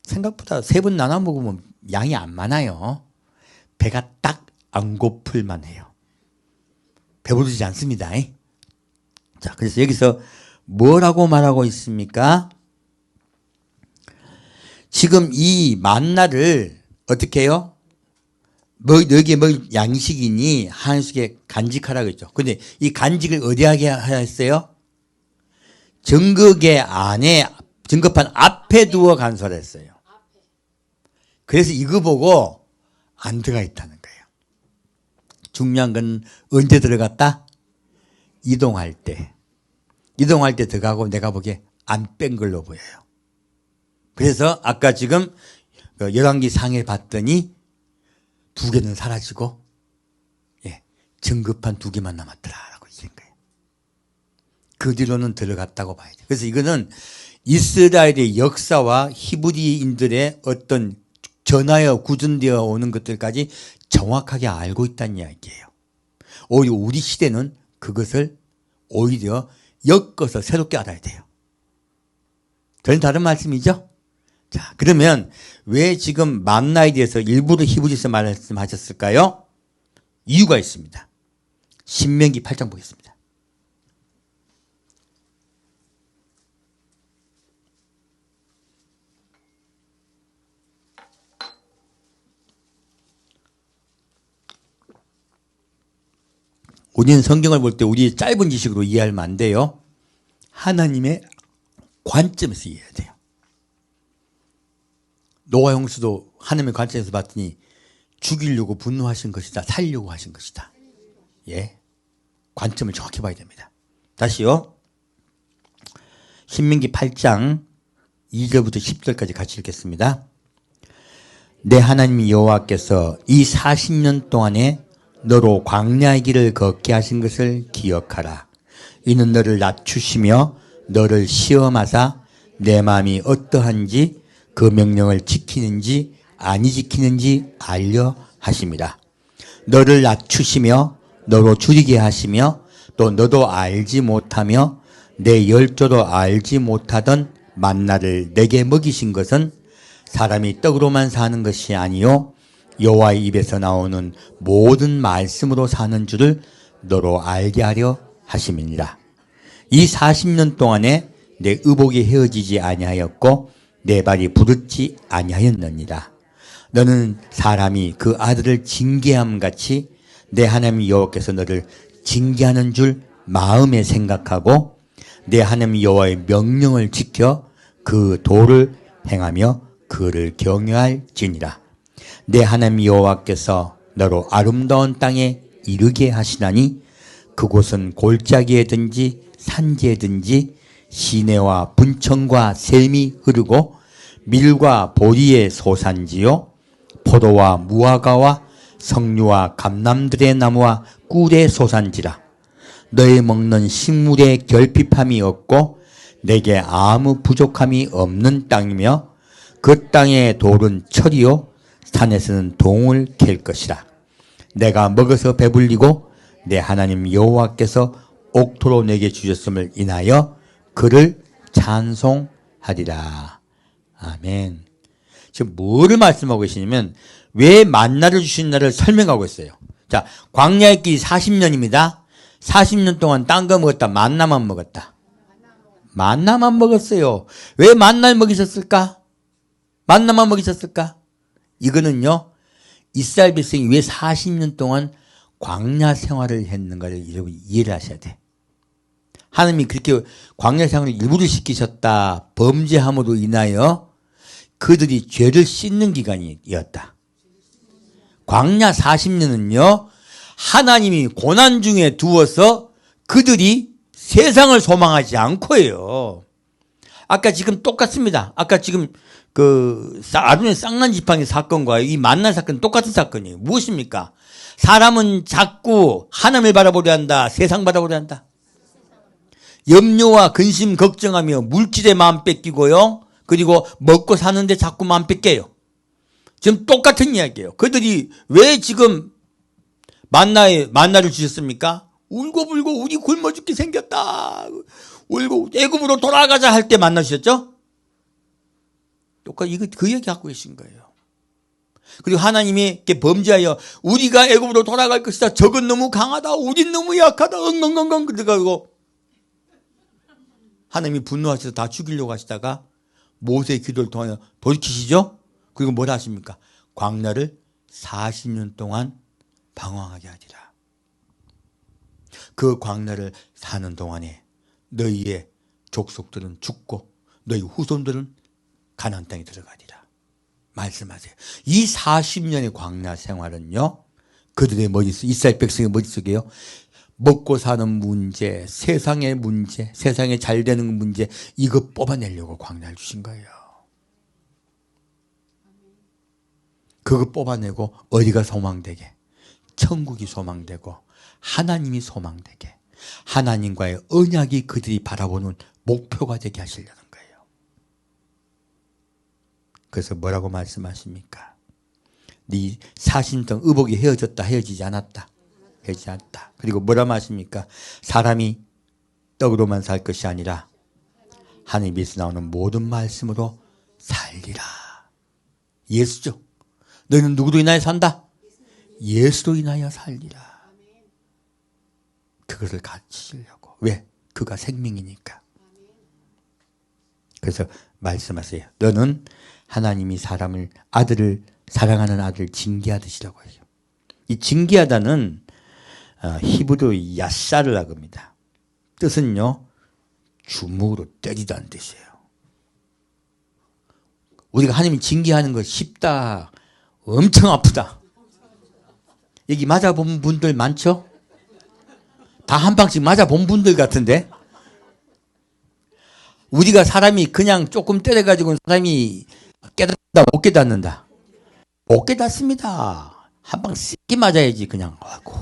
생각보다 세 번 나눠 먹으면 양이 안 많아요. 배가 딱 안 고플만 해요. 배부르지 않습니다. 자, 그래서 여기서 뭐라고 말하고 있습니까? 지금 이 만나를 어떻게 해요? 너에게 뭘 양식이니 한식에 간직하라고 했죠. 근데 이 간직을 어디하게 하였어요? 증거계 안에, 증거판 앞에 두어 간수를 했어요. 그래서 이거 보고 안 들어가 있다는 거예요. 중요한 건 언제 들어갔다? 이동할 때. 이동할 때 들어가고 내가 보기에 안 뺀 걸로 보여요. 그래서 아까 지금 열왕기 상에 봤더니 2개는 사라지고 증거판 2개만 남았더라라고 얘기한 거예요. 그 뒤로는 들어갔다고 봐야 돼요. 그래서 이거는 이스라엘의 역사와 히브리인들의 어떤 전하여 구준되어 오는 것들까지 정확하게 알고 있다는 이야기예요. 오히려 우리 시대는 그것을 오히려 엮어서 새롭게 알아야 돼요. 전혀 다른 말씀이죠? 자, 그러면 왜 지금 만나에 대해서 일부러 히브리서 말씀하셨을까요? 이유가 있습니다. 신명기 8장 보겠습니다. 우리는 성경을 볼 때 우리의 짧은 지식으로 이해하면 안 돼요. 하나님의 관점에서 이해해야 돼요. 노아 홍수도 하나님의 관점에서 봤더니 죽이려고 분노하신 것이다. 살려고 하신 것이다. 예, 관점을 정확히 봐야 됩니다. 다시요. 신명기 8장 2절부터 10절까지 같이 읽겠습니다. 내 하나님 여호와께서 이 40년 동안에 너로 광야의 길을 걷게 하신 것을 기억하라. 이는 너를 낮추시며 너를 시험하사 내 마음이 어떠한지 그 명령을 지키는지 아니 지키는지 알려 하심이라. 너를 낮추시며 너로 줄이게 하시며 또 너도 알지 못하며 내 열조도 알지 못하던 만나를 내게 먹이신 것은 사람이 떡으로만 사는 것이 아니요 여호와의 입에서 나오는 모든 말씀으로 사는 줄을 너로 알게 하려 하심이니라. 이 40년 동안에 내 의복이 헤어지지 아니하였고 내 발이 부르지 아니하였느니라. 너는 사람이 그 아들을 징계함 같이 내 하나님 여호와께서 너를 징계하는 줄 마음에 생각하고 내 하나님 여호와의 명령을 지켜 그 도를 행하며 그를 경외할지니라. 내 하나님 여호와께서 너로 아름다운 땅에 이르게 하시나니 그곳은 골짜기에든지 산지에든지 시내와 분청과 샘이 흐르고 밀과 보리의 소산지요 포도와 무화과와 석류와 감람들의 나무와 꿀의 소산지라. 너희 먹는 식물의 결핍함이 없고 내게 아무 부족함이 없는 땅이며 그 땅의 돌은 철이요 산에서는 동을 캘 것이라. 내가 먹어서 배불리고 내 하나님 여호와께서 옥토로 내게 주셨음을 인하여 그를 찬송하리라. 아멘. 지금 뭐를 말씀하고 계시냐면 왜 만나를 주신다를 설명하고 있어요. 자, 광야의 길이 40년입니다. 40년 동안 딴 거 먹었다. 만나만 먹었다. 만나만 먹었어요. 왜 만나를 먹이셨을까? 만나만 먹이셨을까? 이거는요, 이스라엘 백성이 왜 40년 동안 광야 생활을 했는가를 여러분 이해를 하셔야 돼. 하나님이 그렇게 광야 생활을 일부러 시키셨다. 범죄함으로 인하여 그들이 죄를 씻는 기간이었다. 광야 40년은요. 하나님이 고난 중에 두어서 그들이 세상을 소망하지 않고요. 아까 지금 똑같습니다. 아까 지금 아둔의 쌍난 지팡이 사건과 이 만난 사건 똑같은 사건이에요. 무엇입니까? 사람은 자꾸 하나님을 바라보려 한다. 세상 바라보려 한다. 염려와 근심 걱정하며 물질에 마음 뺏기고요. 그리고 먹고 사는데 자꾸 마음 뺏겨요. 지금 똑같은 이야기예요. 그들이 왜 지금 만나를 주셨습니까? 울고불고 우리 굶어 죽게 생겼다. 울고 애굽으로 돌아가자 할 때 만나 주셨죠? 똑같이 그 얘기하고 계신 거예요. 그리고 하나님이 이렇게 범죄하여 우리가 애굽으로 돌아갈 것이다. 적은 너무 강하다. 우린 너무 약하다. 엉엉엉엉 그러고 하나님이 분노하셔서 다 죽이려고 하시다가 모세의 기도를 통하여 돌이키시죠? 그리고 뭐라 하십니까? 광야를 40년 동안 방황하게 하리라. 그 광야를 사는 동안에 너희의 족속들은 죽고 너희 후손들은 가나안 땅에 들어가리라. 말씀하세요. 이 40년의 광야 생활은요. 그들의 머릿속, 이스라엘 백성의 머릿속에요. 먹고 사는 문제, 세상의 문제, 세상에 잘 되는 문제 이거 뽑아내려고 광야를 주신 거예요. 그거 뽑아내고 어디가 소망되게? 천국이 소망되고 하나님이 소망되게 하나님과의 언약이 그들이 바라보는 목표가 되게 하시려는 거예요. 그래서 뭐라고 말씀하십니까? 네 40년 의복이 헤어졌다 헤어지지 않았다. 헤어지지 않았다. 그리고 뭐라 말씀입니까? 사람이 떡으로만 살 것이 아니라 하나님 입에서 나오는 모든 말씀으로 살리라. 예수죠. 너희는 누구로 인하여 산다? 예수로 인하여 살리라. 그것을 가르치시려고. 왜? 그가 생명이니까. 그래서 말씀하세요. 너는 하나님이 아들을 사랑하는 아들을 징계하듯이라고 해요. 이 징계하다는 히브리어 야사르라고 합니다. 뜻은요. 주먹으로 때리다는 뜻이에요. 우리가 하나님이 징계하는 거 쉽다. 엄청 아프다. 여기 맞아본 분들 많죠? 다 한 방씩 맞아본 분들 같은데? 우리가 사람이 그냥 조금 때려가지고 사람이 깨닫는다, 못 깨닫는다? 못 깨닫습니다. 한 방 세게 맞아야지, 그냥. 아이고.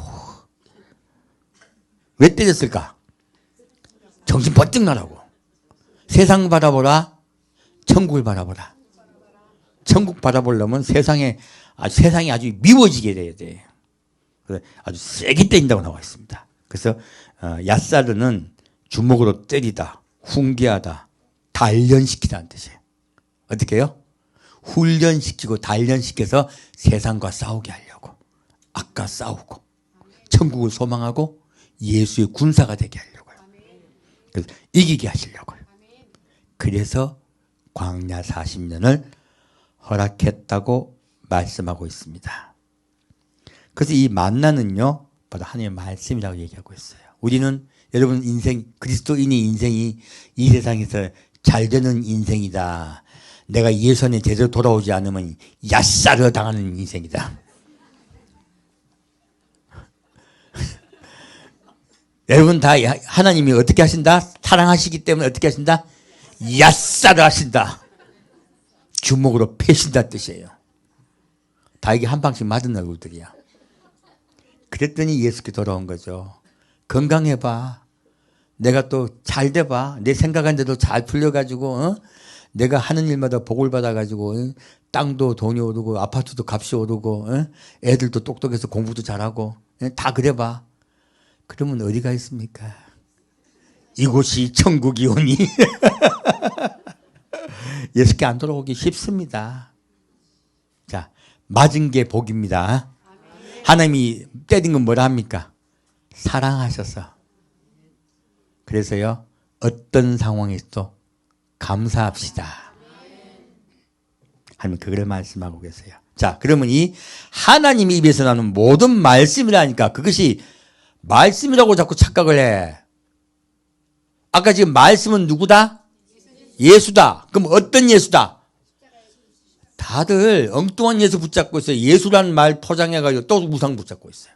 왜 때렸을까? 정신 번뜩 나라고. 세상 바라보라, 천국을 바라보라. 천국 바라보려면 세상이 아주 미워지게 돼야 돼. 그래서 아주 세게 때린다고 나와 있습니다. 그래서 야사르는 주먹으로 때리다, 훈계하다, 단련시키다는 뜻이에요. 어떻게 해요? 훈련시키고 단련시켜서 세상과 싸우게 하려고. 악과 싸우고 천국을 소망하고 예수의 군사가 되게 하려고요. 그래서 이기게 하시려고요. 그래서 광야 40년을 허락했다고 말씀하고 있습니다. 그래서 이 만나는요, 바로 하나님의 말씀이라고 얘기하고 있어요. 우리는 여러분 그리스도인의 인생이 이 세상에서 잘 되는 인생이다. 내가 예수 안에 제대로 돌아오지 않으면 야싸르 당하는 인생이다. 여러분 다 하나님이 어떻게 하신다? 사랑하시기 때문에 어떻게 하신다? 야싸르 하신다. 주먹으로 패신다 뜻이에요. 다 이게 한 방씩 맞은 얼굴들이야. 그랬더니 예수께 돌아온 거죠. 건강해봐. 내가 또 잘 돼봐. 내 생각한 대로 잘 풀려가지고 내가 하는 일마다 복을 받아가지고 땅도 돈이 오르고 아파트도 값이 오르고 애들도 똑똑해서 공부도 잘하고 다 그래봐. 그러면 어디가 있습니까? 이곳이 천국이오니. 예수께 안 돌아오기 쉽습니다. 자, 맞은 게 복입니다. 하나님이 때린 건 뭐라 합니까? 사랑하셔서. 그래서요, 어떤 상황에서도 감사합시다. 하나님 그걸 말씀하고 계세요. 자, 그러면 이 하나님 입에서 나오는 모든 말씀이라니까 그것이 말씀이라고 자꾸 착각을 해. 아까 지금 말씀은 누구다? 예수다. 그럼 어떤 예수다? 다들 엉뚱한 예수 붙잡고 있어요. 예수라는 말 포장해가지고 또 우상 붙잡고 있어요.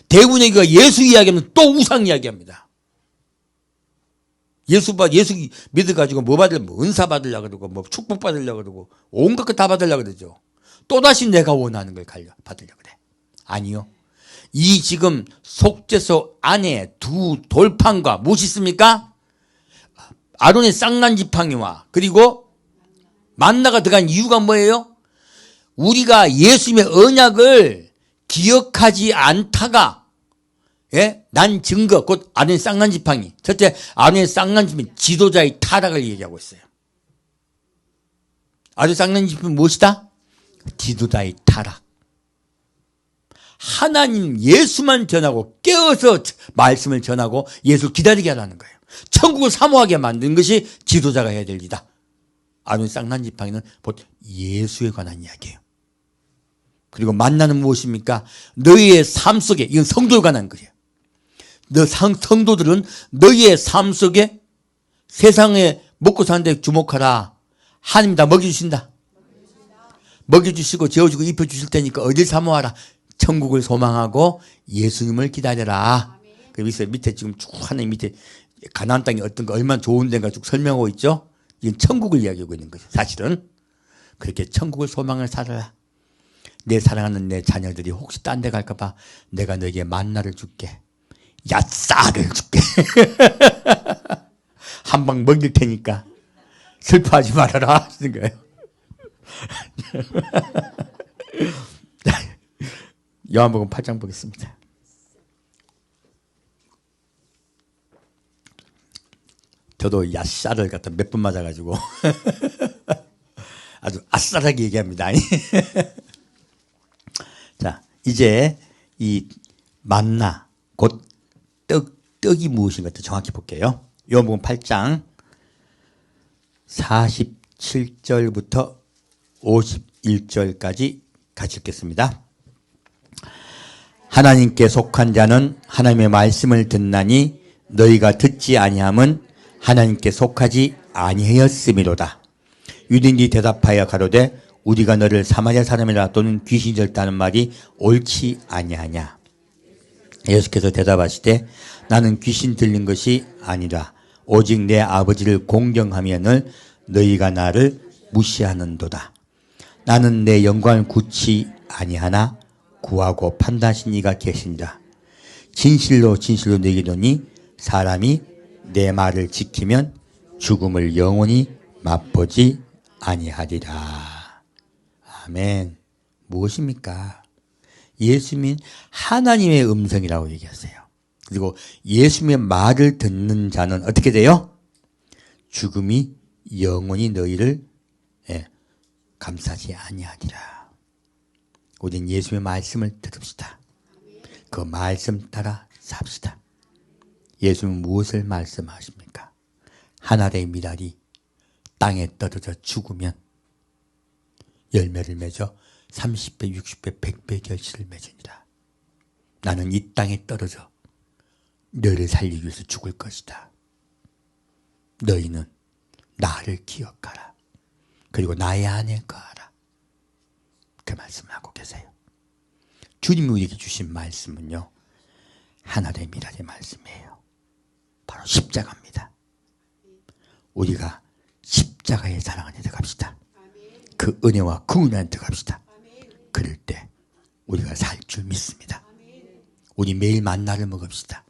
대구내기가 예수 이야기하면 또 우상 이야기합니다. 예수 믿어가지고 뭐 받으려고, 은사 받으려고 그러고, 뭐 축복 받으려고 그러고, 온갖 거 다 받으려고 그러죠. 또다시 내가 원하는 걸 받으려고 그래. 아니요. 이 지금 속죄소 안에 두 돌판과 무엇이 있습니까? 아론의 쌍난지팡이와 그리고 만나가 들어간 이유가 뭐예요? 우리가 예수님의 언약을 기억하지 않다가 난 증거 곧 아론의 쌍난지팡이. 첫째 아론의 쌍난지팡이 지도자의 타락을 얘기하고 있어요. 아론의 쌍난지팡이 무엇이다? 지도자의 타락. 하나님 예수만 전하고 깨어서 말씀을 전하고 예수를 기다리게 하라는 거예요. 천국을 사모하게 만든 것이 지도자가 해야 될 일이다. 아론의 쌍난지팡이는 곧 예수에 관한 이야기예요. 그리고 만나는 무엇입니까? 너희의 삶 속에, 이건 성도에 관한 거예요. 성도들은 너희의 삶 속에 세상에 먹고 사는 데 주목하라. 하나님 다 먹여주신다. 먹여주시고 재워주고 입혀주실 테니까 어딜 사모하라. 천국을 소망하고 예수님을 기다려라. 그래서 밑에 지금 쭉 하나님 밑에 가나안 땅이 어떤 거 얼마나 좋은 데인가 쭉 설명하고 있죠. 이건 천국을 이야기하고 있는 거죠. 사실은 그렇게 천국을 소망을 살아라. 내 사랑하는 내 자녀들이 혹시 딴 데 갈까 봐 내가 너에게 만나를 줄게. 야싸를 줄게. 한 방 먹일 테니까 슬퍼하지 말아라 하시는 거예요. 요한복음 8장 보겠습니다. 저도 야싸를 갖다 몇 번 맞아가지고 아주 아싸하게 얘기합니다. 자, 이제 이 만나 곧 떡이 무엇인가 정확히 볼게요. 요한복음 8장 47절부터 51절까지 같이 읽겠습니다. 하나님께 속한 자는 하나님의 말씀을 듣나니 너희가 듣지 아니함은 하나님께 속하지 아니하였음이로다. 유대인이 대답하여 가로되 우리가 너를 사마리아 사람이라 또는 귀신이 들었다는 말이 옳지 아니하냐. 예수께서 대답하시되 나는 귀신 들린 것이 아니라 오직 내 아버지를 공경하면을 너희가 나를 무시하는도다. 나는 내 영광을 굳이 아니하나 구하고 판단하신 이가 계신다. 진실로 진실로 너희에게 이르노니 사람이 내 말을 지키면 죽음을 영원히 맛보지 아니하리라. 아멘. 무엇입니까? 예수님은 하나님의 음성이라고 얘기하세요. 그리고 예수님의 말을 듣는 자는 어떻게 돼요? 죽음이 영원히 너희를 감싸지 아니하리라. 우리는 예수님의 말씀을 들읍시다. 그 말씀 따라 삽시다. 예수님은 무엇을 말씀하십니까? 하늘의 미랄이 땅에 떨어져 죽으면 열매를 맺어 30배, 60배, 100배 결실을 맺으니라. 나는 이 땅에 떨어져 너를 살리기 위해서 죽을 것이다. 너희는 나를 기억하라. 그리고 나의 안에 거하라. 그 말씀을 하고 계세요. 주님이 우리에게 주신 말씀은요, 하늘의 미랄의 말씀이에요. 바로 십자가입니다. 우리가 십자가의 사랑 안에 들어갑시다. 그 은혜와 그 은혜 안에 들어갑시다. 그럴 때 우리가 살 줄 믿습니다. 우리 매일 만나를 먹읍시다.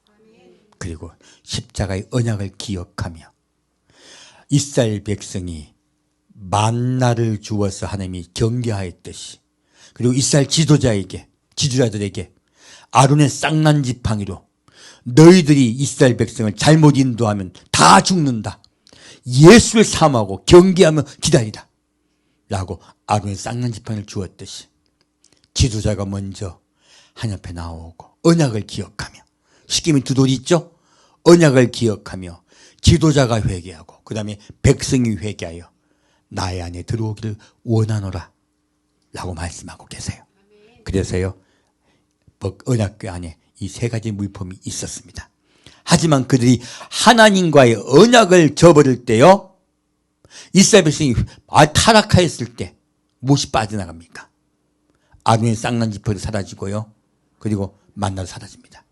그리고 십자가의 언약을 기억하며 이스라엘 백성이 만나를 주어서 하나님이 경계하였듯이, 그리고 이스라엘 지도자들에게 아론의 쌍난지팡이로 너희들이 이스라엘 백성을 잘못 인도하면 다 죽는다. 예수를 사모하고 경계하며 기다리라. 라고 아론의 쌍난지팡이를 주었듯이 지도자가 먼저 하나님 앞에 나오고 언약을 기억하며, 십계명 두 돌이 있죠? 언약을 기억하며 지도자가 회개하고 그 다음에 백성이 회개하여 나의 안에 들어오기를 원하노라. 라고 말씀하고 계세요. 그래서요, 언약궤 안에 이 세 가지 물품이 있었습니다. 하지만 그들이 하나님과의 언약을 저버릴 때요, 이스라엘 백성이 타락하였을 때 무엇이 빠져나갑니까? 아론의 쌍난 지퍼도 사라지고요, 그리고 만나도 사라집니다.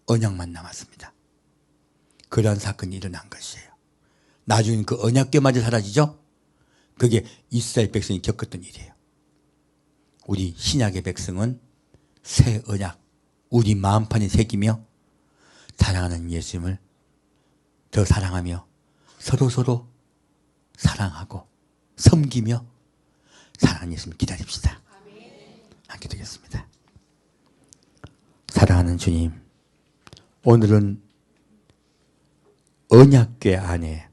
언약만 남았습니다. 그러한 사건이 일어난 것이에요. 나중에 그 언약궤마저 사라지죠? 그게 이스라엘 백성이 겪었던 일이에요. 우리 신약의 백성은 새 언약, 우리 마음판에 새기며 사랑하는 예수님을 더 사랑하며 서로 사랑하고 섬기며 사랑하는 예수님을 기다립시다. 함께 되겠습니다. 사랑하는 주님, 오늘은 언약궤 안에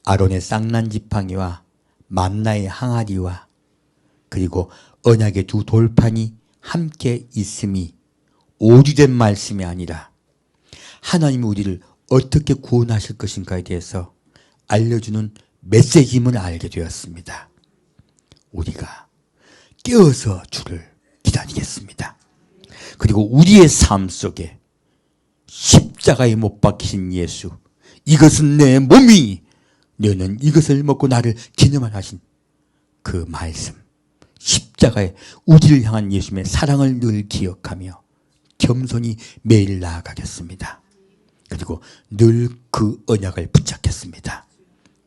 아론의 쌍난 지팡이와 만나의 항아리와 그리고 언약의 두 돌판이 함께 있음이 오류된 말씀이 아니라 하나님이 우리를 어떻게 구원하실 것인가에 대해서 알려주는 메시지임을 알게 되었습니다. 우리가 깨어서 주를 기다리겠습니다. 그리고 우리의 삶 속에 십자가에 못 박히신 예수, 이것은 내 몸이 너는 이것을 먹고 나를 기념하라 하신 그 말씀, 십자가에 우리를 향한 예수님의 사랑을 늘 기억하며 겸손히 매일 나아가겠습니다. 그리고 늘 그 언약을 붙잡겠습니다.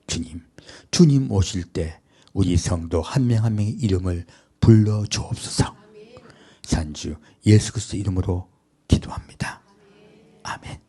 주님 오실 때 우리 성도 한 명 한 명의 이름을 불러 주옵소서. 산주 예수 그리스도 이름으로 기도합니다. 아멘.